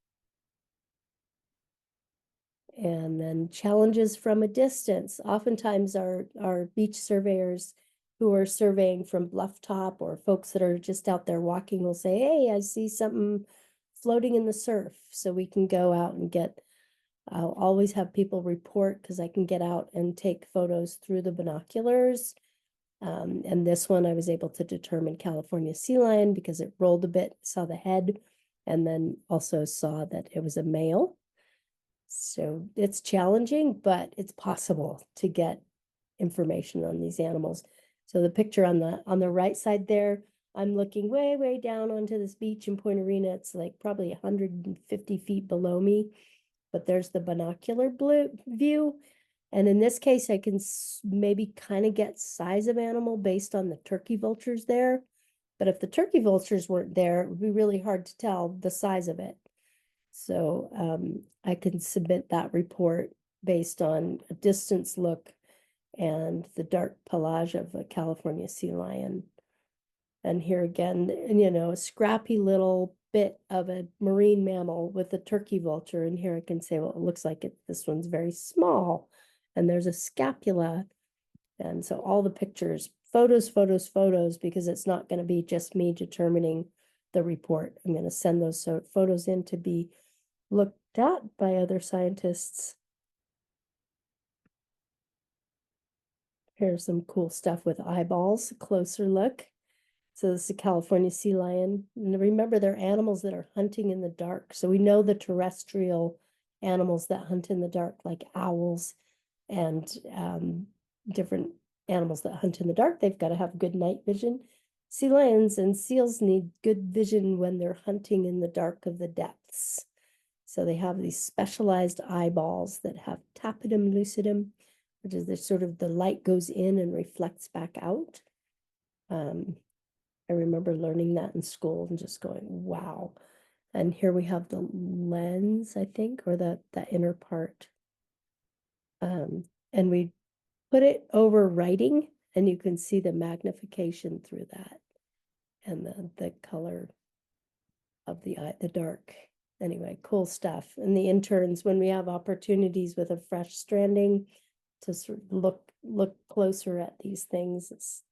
S1: And then challenges from a distance. Oftentimes our beach surveyors who are surveying from bluff top, or folks that are just out there walking, will say, hey, I see something floating in the surf. So we can go out and I'll always have people report, because I can get out and take photos through the binoculars. And this one I was able to determine California sea lion because it rolled a bit, saw the head, and then also saw that it was a male. So it's challenging, but it's possible to get information on these animals. So the picture on the right side there, I'm looking way, way down onto this beach in Point Arena. It's like probably 150 feet below me, but there's the binocular view. And in this case, I can maybe kind of get size of animal based on the turkey vultures there. But if the turkey vultures weren't there, it would be really hard to tell the size of it. So I can submit that report based on a distance look and the dark pelage of a California sea lion. And here again, you know, a scrappy little bit of a marine mammal with a turkey vulture. And here I can say, well, it looks like this one's very small. And there's a scapula. And so all the pictures, photos, because it's not going to be just me determining the report. I'm going to send those photos in to be looked at by other scientists. Here's some cool stuff with eyeballs, a closer look. So this is a California sea lion. And remember, they're animals that are hunting in the dark. So we know the terrestrial animals that hunt in the dark, like owls and different animals that hunt in the dark, they've got to have good night vision. Sea lions and seals need good vision when they're hunting in the dark of the depths. So they have these specialized eyeballs that have tapetum lucidum, which is the light goes in and reflects back out. I remember learning that in school and just going, wow. And here we have the lens, I think, or that inner part. And we put it over writing, and you can see the magnification through that and the color of the eye, the dark. Anyway, cool stuff. And the interns, when we have opportunities with a fresh stranding to sort of look closer at these things, it's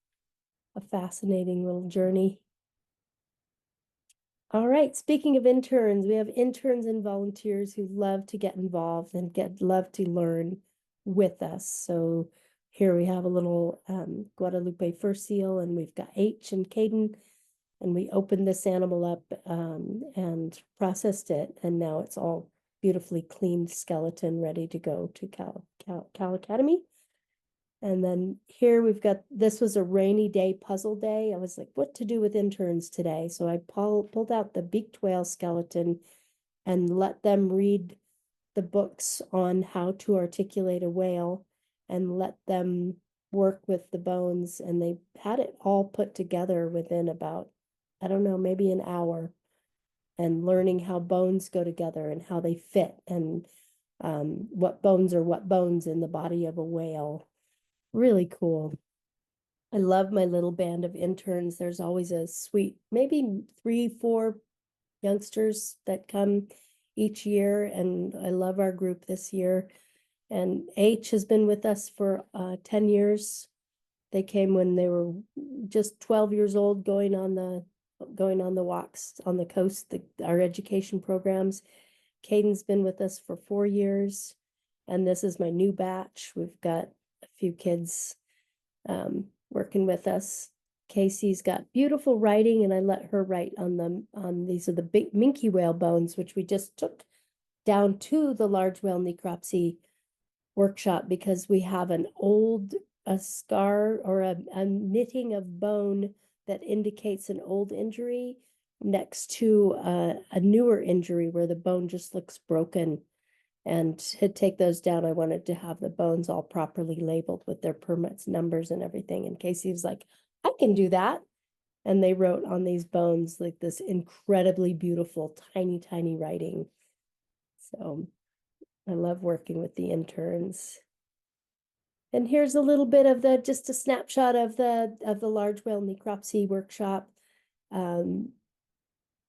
S1: a fascinating little journey. All right, speaking of interns, we have interns and volunteers who love to get involved and love to learn with us. So here we have a little Guadalupe fur seal, and we've got H and Caden, and we opened this animal up and processed it, and now it's all beautifully cleaned skeleton ready to go to Cal Academy. And then here we've got, this was a rainy day puzzle day. I was like, what to do with interns today? So I pulled out the beaked whale skeleton and let them read the books on how to articulate a whale and let them work with the bones. And they had it all put together within about, I don't know, maybe an hour, and learning how bones go together and how they fit, and what bones are what bones in the body of a whale. Really cool. I love my little band of interns. There's always a sweet, maybe 3-4 youngsters that come each year, and I love our group this year. And H has been with us for 10 years. They came when they were just 12 years old, going on the walks on the coast, our education programs. Caden's been with us for 4 years, and this is my new batch. We've got a few kids working with us. Casey's got beautiful writing, and I let her write on these are the big minke whale bones, which we just took down to the large whale necropsy workshop because we have a scar or a knitting of bone that indicates an old injury next to a newer injury where the bone just looks broken. And to take those down, I wanted to have the bones all properly labeled with their permits, numbers, and everything. And Casey was like, I can do that. And they wrote on these bones like this incredibly beautiful, tiny, tiny writing. So I love working with the interns. And here's a little bit of just a snapshot of the large whale necropsy workshop.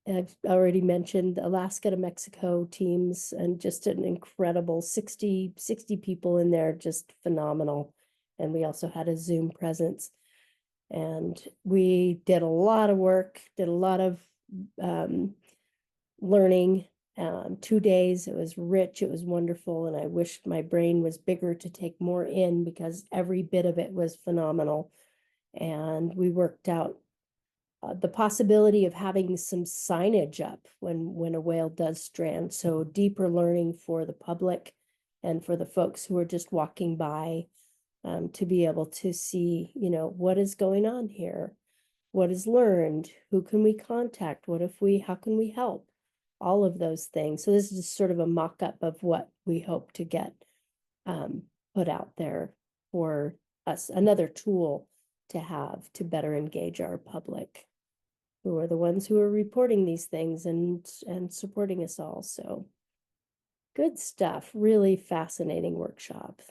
S1: I've already mentioned Alaska to Mexico teams and just an incredible 60 people in there, just phenomenal. And we also had a Zoom presence. And we did a lot of work, did a lot of learning. 2 days, it was rich, it was wonderful. And I wished my brain was bigger to take more in because every bit of it was phenomenal. And we worked out the possibility of having some signage up when a whale does strand. So deeper learning for the public and for the folks who are just walking by, to be able to see, what is going on here, what is learned, who can we contact, how can we help, all of those things. So this is just sort of a mock-up of what we hope to get put out there for us, another tool to have to better engage our public, who are the ones who are reporting these things and supporting us all. So good stuff, really fascinating workshop.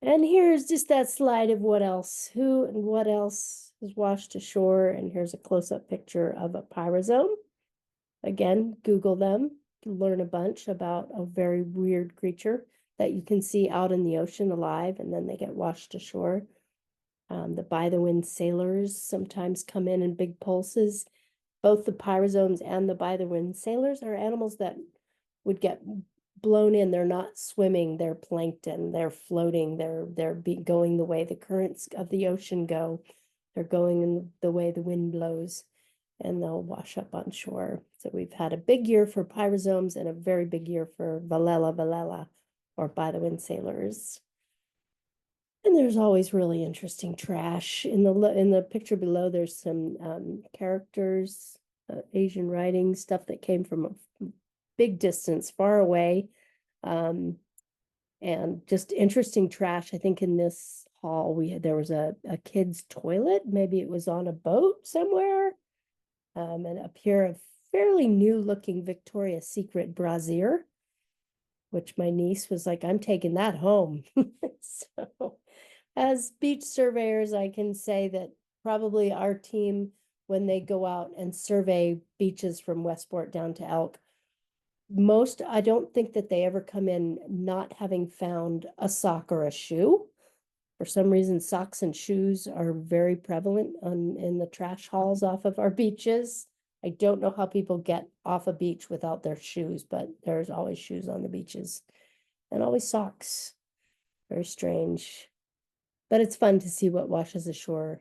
S1: And here's just that slide of what else was washed ashore. And here's a close-up picture of a pyrosome. Again, Google them to learn a bunch about a very weird creature that you can see out in the ocean alive, and then they get washed ashore. The by-the-wind sailors sometimes come in big pulses. Both the pyrosomes and the by-the-wind sailors are animals that would get blown in. They're not swimming, they're plankton, they're floating, they're going the way the currents of the ocean go. They're going in the way the wind blows, and they'll wash up on shore. So we've had a big year for pyrosomes and a very big year for Valella, or by-the-wind sailors. And there's always really interesting trash. In the picture below, there's some characters, Asian writing, stuff that came from a big distance, far away. And just interesting trash. I think in this hall, there was a kid's toilet. Maybe it was on a boat somewhere. And up here, a fairly new looking Victoria's Secret brassiere, which my niece was like, I'm taking that home. So as beach surveyors, I can say that probably our team, when they go out and survey beaches from Westport down to Elk, I don't think that they ever come in not having found a sock or a shoe. For some reason, socks and shoes are very prevalent in the trash hauls off of our beaches. I don't know how people get off a beach without their shoes, but there's always shoes on the beaches and always socks. Very strange. But it's fun to see what washes ashore.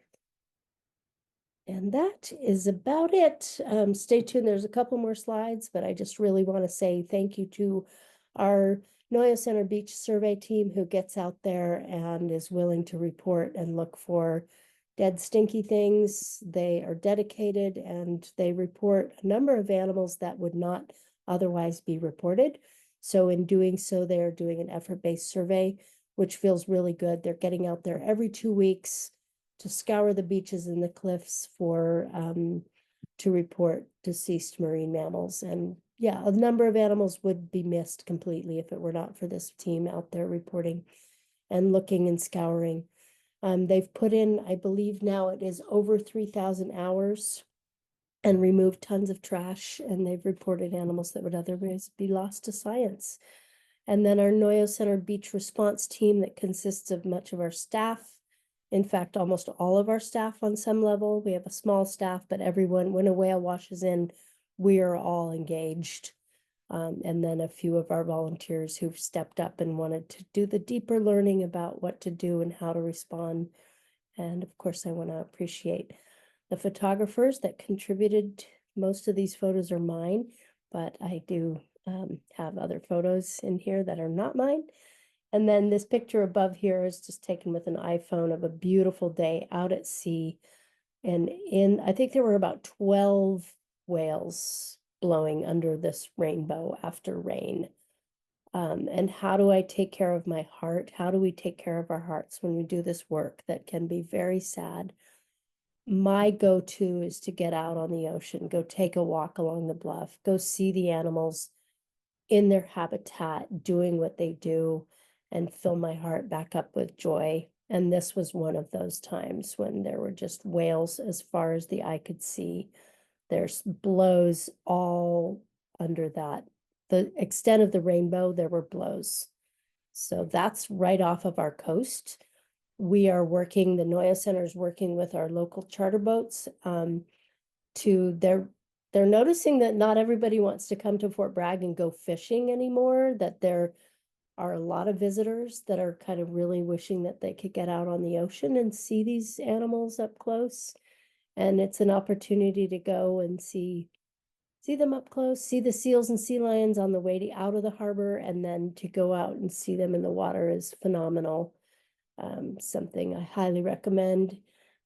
S1: And that is about it. Stay tuned. There's a couple more slides, but I just really want to say thank you to our Noyo Center Beach survey team who gets out there and is willing to report and look for dead, stinky things. They are dedicated and they report a number of animals that would not otherwise be reported. So in doing so, they're doing an effort-based survey, which feels really good. They're getting out there every 2 weeks to scour the beaches and the cliffs to report deceased marine mammals. And yeah, a number of animals would be missed completely if it were not for this team out there reporting and looking and scouring. They've put in, I believe now it is over 3,000 hours and removed tons of trash, and they've reported animals that would otherwise be lost to science. And then our Noyo Center Beach Response Team that consists of much of our staff. In fact, almost all of our staff on some level. We have a small staff, but everyone, when a whale washes in, we are all engaged. And then a few of our volunteers who've stepped up and wanted to do the deeper learning about what to do and how to respond. And of course, I want to appreciate the photographers that contributed. Most of these photos are mine, but I do have other photos in here that are not mine. And then this picture above here is just taken with an iPhone of a beautiful day out at sea. And I think there were about 12 whales blowing under this rainbow after rain. And how do I take care of my heart? How do we take care of our hearts when we do this work that can be very sad? My go-to is to get out on the ocean, go take a walk along the bluff, go see the animals in their habitat, doing what they do, and fill my heart back up with joy. And this was one of those times when there were just whales as far as the eye could see. There's blows all under that. The extent of the rainbow, there were blows. So that's right off of our coast. We are working, the Noyo Center is working with our local charter boats to they're noticing that not everybody wants to come to Fort Bragg and go fishing anymore, that there are a lot of visitors that are kind of really wishing that they could get out on the ocean and see these animals up close. And it's an opportunity to go and see them up close, see the seals and sea lions on the way out of the harbor, and then to go out and see them in the water is phenomenal. Something I highly recommend.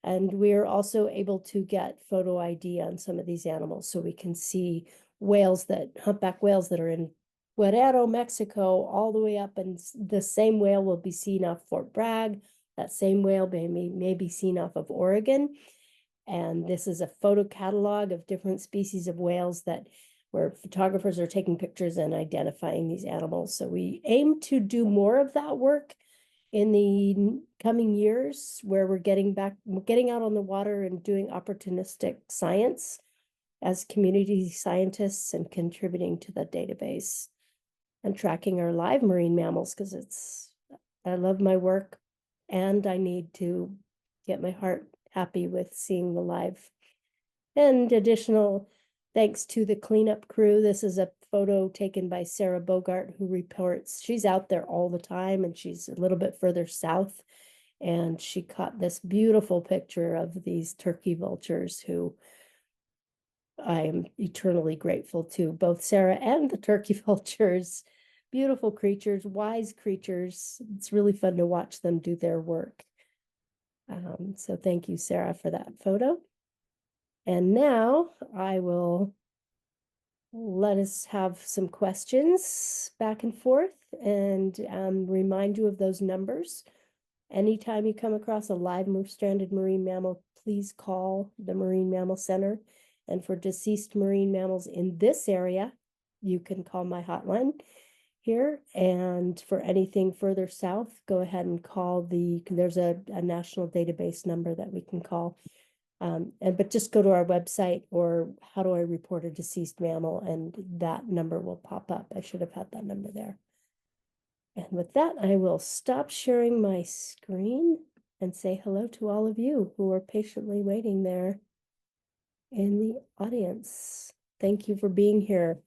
S1: And we're also able to get photo ID on some of these animals, so we can see humpback whales that are in Guerrero, Mexico, all the way up, and the same whale will be seen off Fort Bragg. That same whale may be seen off of Oregon. And this is a photo catalog of different species of whales where photographers are taking pictures and identifying these animals. So we aim to do more of that work in the coming years, where we're getting out on the water and doing opportunistic science as community scientists and contributing to the database and tracking our live marine mammals, because I love my work and I need to get my heart happy with seeing the live. And additional thanks to the cleanup crew. This is a photo taken by Sarah Bogart, who reports. She's out there all the time, and she's a little bit further south. And she caught this beautiful picture of these turkey vultures, who I am eternally grateful to, both Sarah and the turkey vultures. Beautiful creatures, wise creatures. It's really fun to watch them do their work. So thank you, Sarah, for that photo. And now I will let us have some questions back and forth, and remind you of those numbers. Anytime you come across a live stranded marine mammal, please call the Marine Mammal Center. And for deceased marine mammals in this area, you can call my hotline here. And for anything further south, go ahead and call there's a national database number that we can call. But just go to our website, or how do I report a deceased mammal, and that number will pop up. I should have had that number there. And with that, I will stop sharing my screen and say hello to all of you who are patiently waiting there in the audience. Thank you for being here.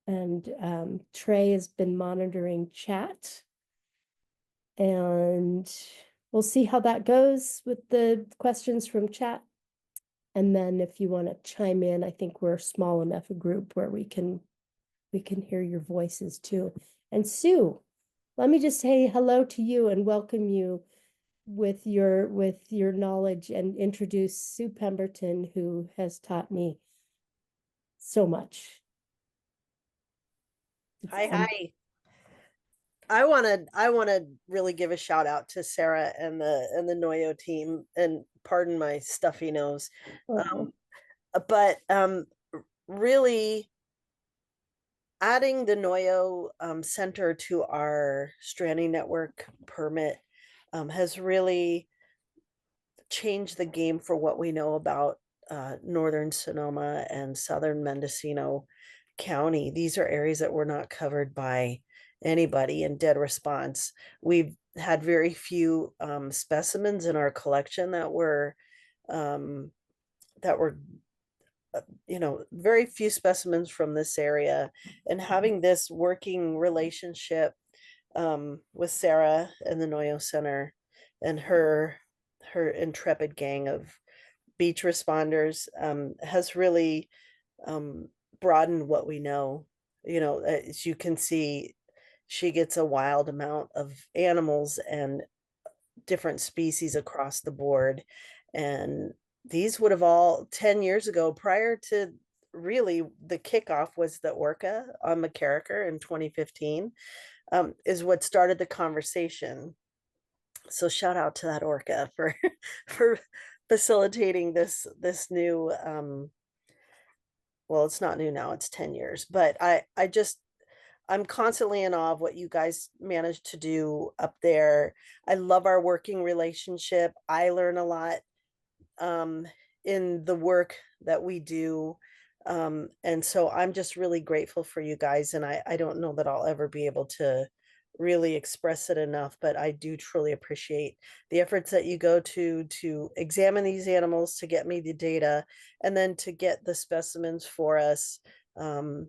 S1: And Trey has been monitoring chat, and we'll see how that goes with the questions from chat. And then if you want to chime in, I think we're small enough a group where we can hear your voices too. And Sue, let me just say hello to you and welcome you with your knowledge, and introduce Sue Pemberton, who has taught me so much.
S2: Hi. I want to really give a shout out to Sarah and the Noyo team, and pardon my stuffy nose. But really adding the Noyo Center to our stranding network permit has really changed the game for what we know about northern Sonoma and southern Mendocino County. These are areas that were not covered by anybody in dead response. We've had very few specimens in our collection that were very few specimens from this area. And having this working relationship with Sarah and the Noyo Center and her intrepid gang of beach responders has really broadened what we know. As you can see, she gets a wild amount of animals and different species across the board. And these would have all 10 years ago, prior to really the kickoff, was the orca on McCarraker in 2015, is what started the conversation. So shout out to that orca for for facilitating this new well, it's not new now, it's 10 years, but I'm constantly in awe of what you guys managed to do up there. I love our working relationship. I learn a lot um, in the work that we do. And so I'm just really grateful for you guys. And I don't know that I'll ever be able to really express it enough, but I do truly appreciate the efforts that you go to examine these animals, to get me the data, and then to get the specimens for us. Um,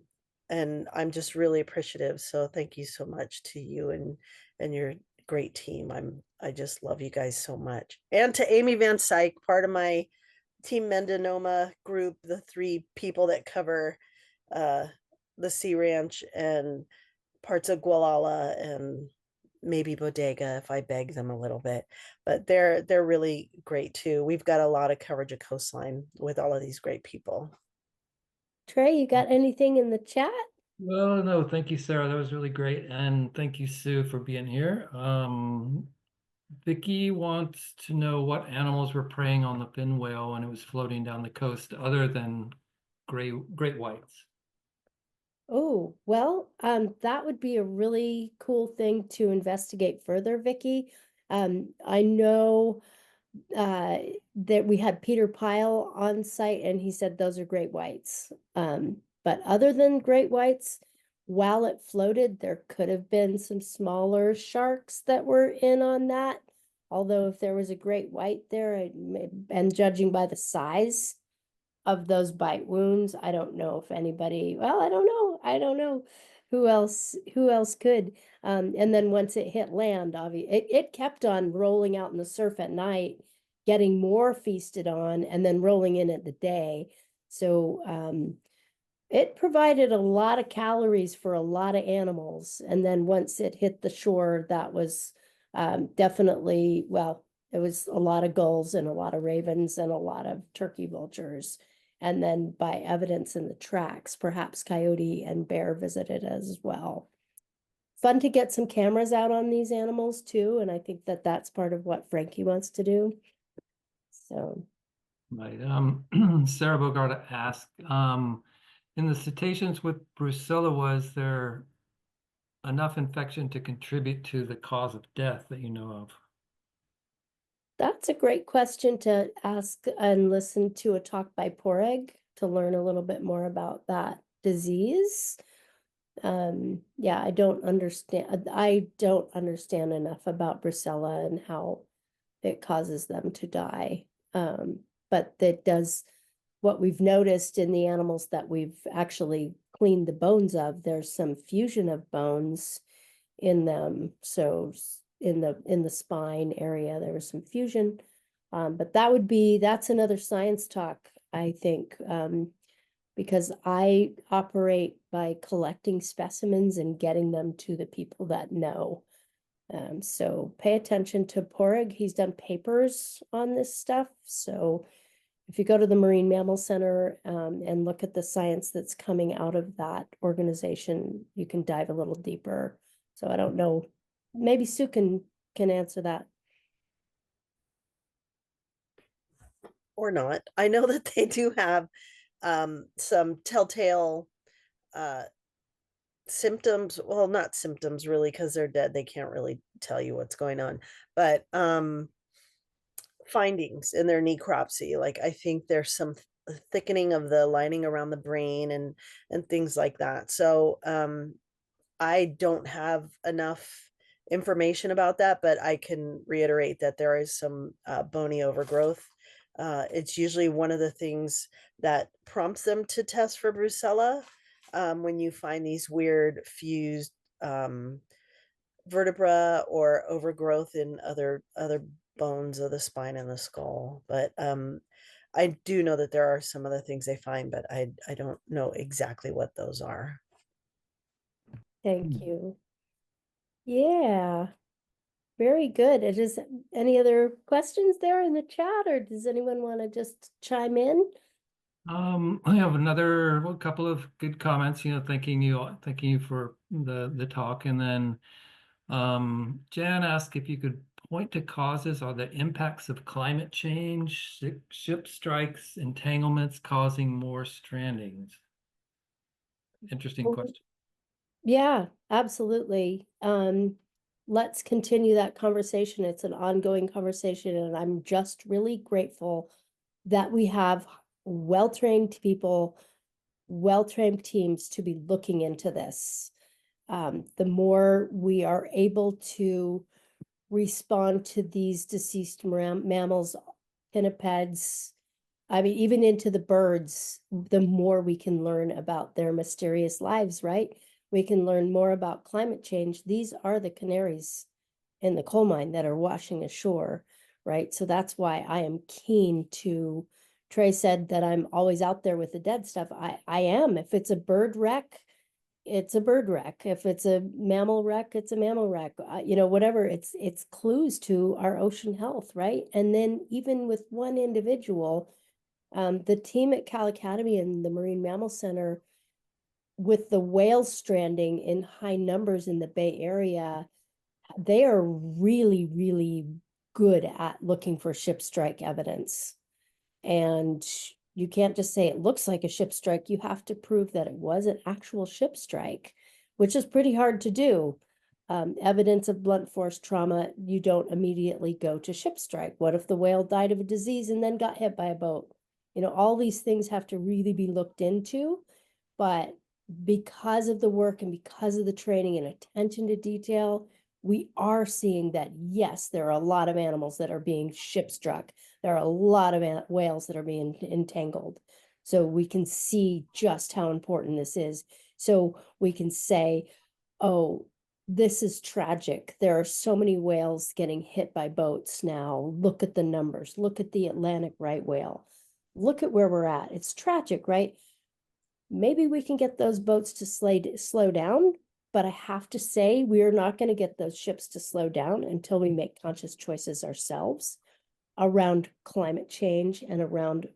S2: and I'm just really appreciative. So thank you so much to you and your great team. I just love you guys so much. And to Amy Van Syke, part of my Team Mendocino group, the 3 people that cover uh, the Sea Ranch and parts of Gualala and maybe Bodega if I beg them a little bit. But they're really great too. We've got a lot of coverage of coastline with all of these great people.
S1: Trey, you got anything in the chat?
S3: Well, no, thank you, Sarah. That was really great. And thank you, Sue, for being here. Vicky wants to know what animals were preying on the fin whale when it was floating down the coast other than great whites.
S1: Oh, well, that would be a really cool thing to investigate further, Vicky. I know uh, that we had Peter Pyle on site and he said those are great whites. But other than great whites, while it floated, there could have been some smaller sharks that were in on that. Although if there was a great white there, and judging by the size of those bite wounds, I don't know if anybody, well, I don't know who else could. And then once it hit land, obviously it kept on rolling out in the surf at night, getting more feasted on, and then rolling in at the day. So it provided a lot of calories for a lot of animals. And then once it hit the shore, that was definitely, well, it was a lot of gulls and a lot of ravens and a lot of turkey vultures. And then by evidence in the tracks, perhaps coyote and bear visited as well. Fun to get some cameras out on these animals too. And I think that that's part of what Frankie wants to do. So.
S3: Right. Sarah Bogart asked, in the cetaceans with brucella, was there enough infection to contribute to the cause of death that you know of?
S1: That's a great question to ask and listen to a talk by Poreg to learn a little bit more about that disease. Yeah, I don't understand enough about brucella and how it causes them to die. But that does what we've noticed in the animals that we've actually cleaned the bones of, there's some fusion of bones in them. So in the spine area, there was some fusion. But that's another science talk, I think, because I operate by collecting specimens and getting them to the people that know. So pay attention to Porrig. He's done papers on this stuff. So if you go to the Marine Mammal Center and look at the science that's coming out of that organization, you can dive a little deeper. So I don't know, maybe Sue can answer that.
S2: Or not. I know that they do have some telltale uh, symptoms. Well, not symptoms really, because they're dead. They can't really tell you what's going on. But findings in their necropsy. Like I think there's some thickening of the lining around the brain and things like that. So I don't have enough information about that, but I can reiterate that there is some bony overgrowth. It's usually one of the things that prompts them to test for brucella when you find these weird fused vertebra or overgrowth in other bones of the spine and the skull. But I do know that there are some other things they find, but I don't know exactly what those are.
S1: Thank you. Yeah, very good. Is any other questions there in the chat, or does anyone want to just chime in?
S3: I have another couple of good comments, thanking you for the talk. And then Jan asked if you could point to causes or the impacts of climate change, ship strikes, entanglements causing more strandings. Interesting question.
S1: Yeah, absolutely. Let's continue that conversation. It's an ongoing conversation, and I'm just really grateful that we have well-trained people, well-trained teams to be looking into this. The more we are able to respond to these deceased mammals, pinnipeds, I mean, even into the birds, the more we can learn about their mysterious lives, right? We can learn more about climate change. These are the canaries in the coal mine that are washing ashore, right? So that's why I am keen to. Trey said that I'm always out there with the dead stuff. I am. If it's a bird wreck, it's a bird wreck. If it's a mammal wreck, it's a mammal wreck. Whatever. It's clues to our ocean health, right? And then even with one individual, the team at Cal Academy and the Marine Mammal Center, with the whale stranding in high numbers in the Bay Area, they are really, really good at looking for ship strike evidence. And you can't just say it looks like a ship strike. You have to prove that it was an actual ship strike, which is pretty hard to do. Evidence of blunt force trauma, you don't immediately go to ship strike. What if the whale died of a disease and then got hit by a boat? All these things have to really be looked into, but because of the work and because of the training and attention to detail, we are seeing that, yes, there are a lot of animals that are being ship struck. There are a lot of whales that are being entangled. So we can see just how important this is. So we can say, oh, this is tragic. There are so many whales getting hit by boats now. Look at the numbers. Look at the Atlantic right whale. Look at where we're at. It's tragic, right? Maybe we can get those boats to slow down, but I have to say, we're not going to get those ships to slow down until we make conscious choices ourselves around climate change and around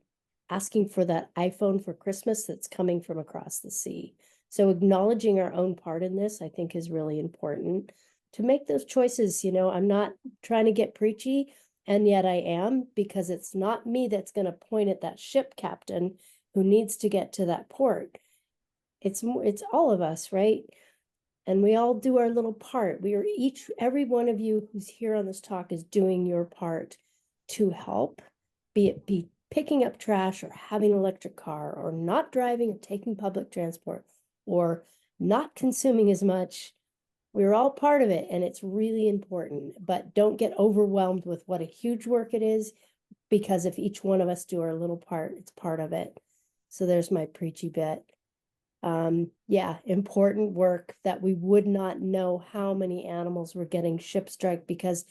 S1: asking for that iPhone for Christmas that's coming from across the sea. So acknowledging our own part in this, I think, is really important to make those choices. I'm not trying to get preachy, and yet I am, because it's not me that's going to point at that ship captain who needs to get to that port. It's all of us, right? And we all do our little part. Every one of you who's here on this talk is doing your part to help, be it picking up trash or having an electric car or not driving or taking public transport or not consuming as much. We're all part of it, and it's really important, but don't get overwhelmed with what a huge work it is, because if each one of us do our little part, it's part of it. So there's my preachy bit. Yeah, important work that we would not know how many animals were getting ship strike, because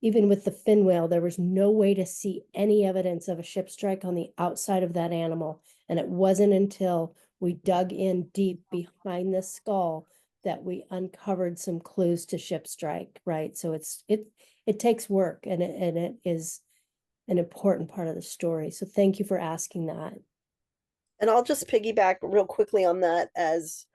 S1: even with the fin whale, there was no way to see any evidence of a ship strike on the outside of that animal. And it wasn't until we dug in deep behind the skull that we uncovered some clues to ship strike, right? So it takes work, and it is an important part of the story. So thank you for asking that.
S2: And I'll just piggyback real quickly on that, as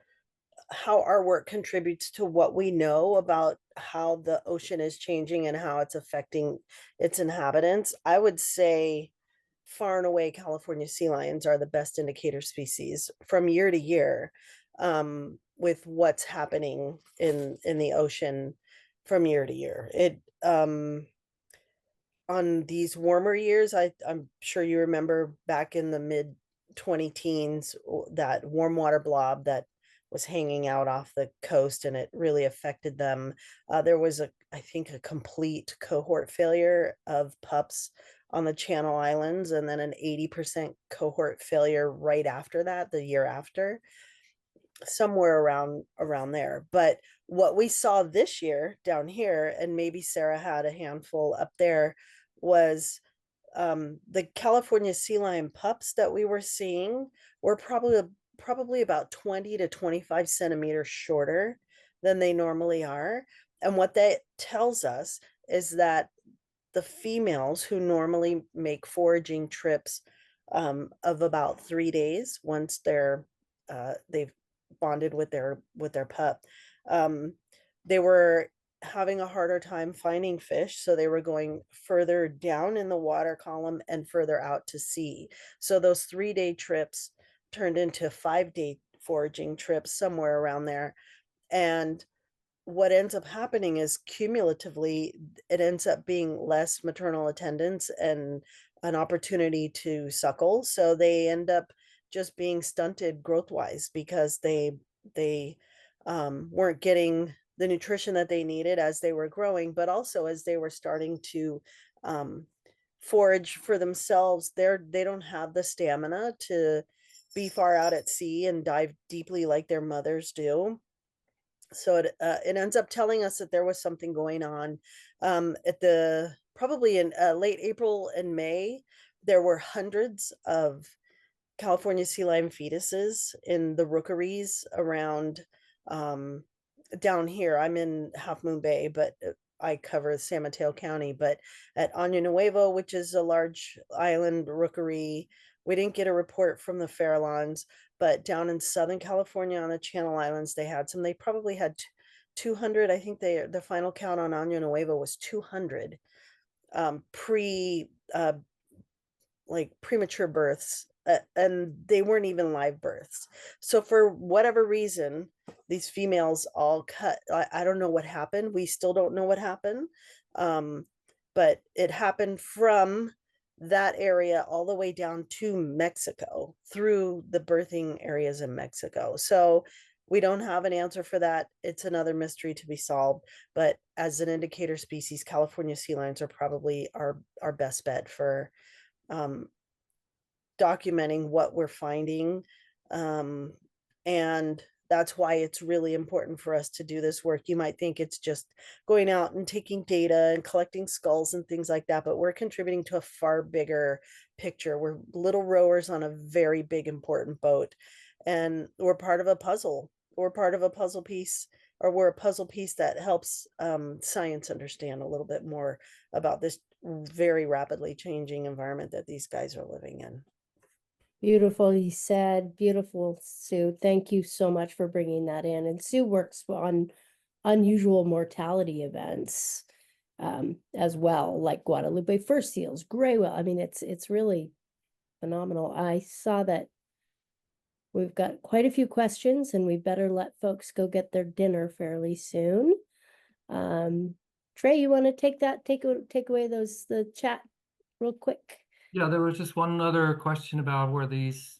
S2: how our work contributes to what we know about how the ocean is changing and how it's affecting its inhabitants. I would say far and away California sea lions are the best indicator species from year to year, with what's happening in the ocean from year to year. It On these warmer years, I'm sure you remember back in the mid 20 teens, that warm water blob that was hanging out off the coast, and it really affected them. There was I think a complete cohort failure of pups on the Channel Islands, and then an 80% cohort failure right after that, the year after, somewhere around there. But what we saw this year down here, and maybe Sarah had a handful up there, was the California sea lion pups that we were seeing were probably about 20 to 25 centimeters shorter than they normally are. And what that tells us is that the females who normally make foraging trips of about 3 days once they've bonded with their pup, they were having a harder time finding fish, so they were going further down in the water column and further out to sea. So those 3-day trips turned into 5-day foraging trips, somewhere around there. And what ends up happening is cumulatively it ends up being less maternal attendance and an opportunity to suckle, so they end up just being stunted growth wise because they weren't getting the nutrition that they needed as they were growing, but also as they were starting to um, forage for themselves. They don't have the stamina to be far out at sea and dive deeply like their mothers do. So it ends up telling us that there was something going on at the probably in late April and May. There were hundreds of California sea lion fetuses in the rookeries around um, down here. I'm in Half Moon Bay, but I cover San Mateo County. But at Año Nuevo, which is a large island rookery, we didn't get a report from the Farallones, but down in Southern California on the Channel Islands, they had some. They probably had 200. I think the final count on Año Nuevo was 200 pre like premature births, and they weren't even live births. So for whatever reason, these females all cut. I don't know what happened. We still don't know what happened. But it happened from that area all the way down to Mexico through the birthing areas in Mexico. So we don't have an answer for that. It's another mystery to be solved. But as an indicator species, California sea lions are probably our best bet for um, documenting what we're finding. Um, and that's why it's really important for us to do this work. You might think it's just going out and taking data and collecting skulls and things like that, but we're contributing to a far bigger picture. We're little rowers on a very big, important boat, and we're part of a puzzle. We're part of a puzzle piece, or we're a puzzle piece that helps science understand a little bit more about this very rapidly changing environment that these guys are living in.
S1: Beautifully said, beautiful, Sue. Thank you so much for bringing that in. And Sue works on unusual mortality events as well, like Guadalupe fur seals, gray whale. I mean, it's really phenomenal. I saw that we've got quite a few questions, and we better let folks go get their dinner fairly soon. Trey, you want to take away the chat real quick?
S3: Yeah, there was just one other question about where these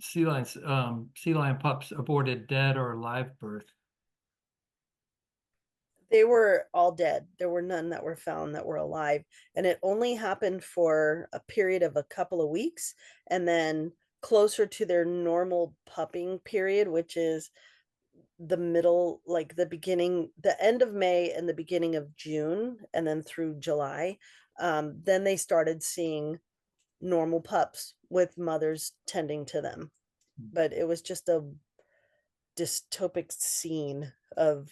S3: sea lion pups aborted dead or live birth.
S2: They were all dead. There were none that were found that were alive. And it only happened for a period of a couple of weeks. And then closer to their normal pupping period, which is the middle, like the end of May and the beginning of June, and then through July, then they started seeing normal pups with mothers tending to them. But it was just a dystopic scene of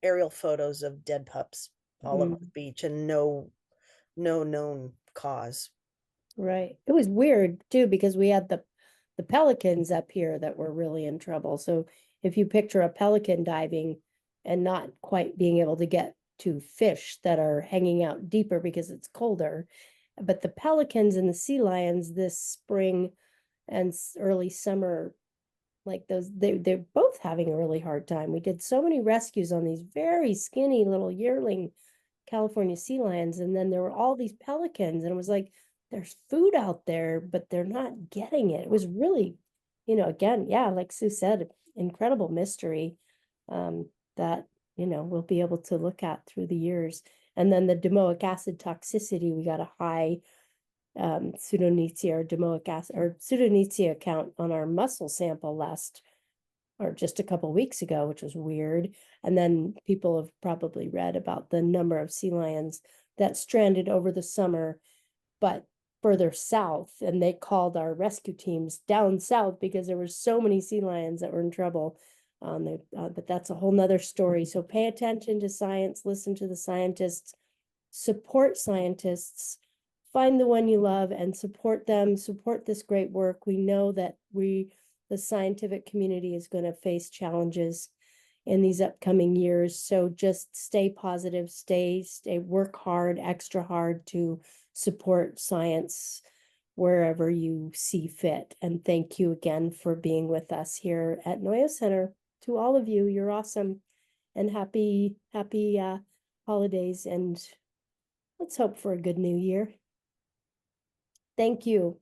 S2: aerial photos of dead pups all over the beach and no known cause.
S1: Right. It was weird too, because we had the pelicans up here that were really in trouble. So if you picture a pelican diving and not quite being able to get to fish that are hanging out deeper because it's colder, but the pelicans and the sea lions this spring and early summer, like those, they're both having a really hard time. We did so many rescues on these very skinny little yearling California sea lions, and then there were all these pelicans, and it was like there's food out there, but they're not getting it. It was really, again, yeah, like Sue said, incredible mystery that we'll be able to look at through the years. And then the domoic acid toxicity, we got a high pseudonetia or domoic acid or pseudonetia count on our mussel sample just a couple weeks ago, which was weird. And then people have probably read about the number of sea lions that stranded over the summer, but further south, and they called our rescue teams down south because there were so many sea lions that were in trouble. But that's a whole nother story. So pay attention to science, listen to the scientists, support scientists, find the one you love and support them, support this great work. We know that the scientific community is going to face challenges in these upcoming years. So just stay positive, stay, work hard, extra hard to support science wherever you see fit. And thank you again for being with us here at Noyo Center. To all of you, you're awesome, and happy holidays, and let's hope for a good new year. Thank you.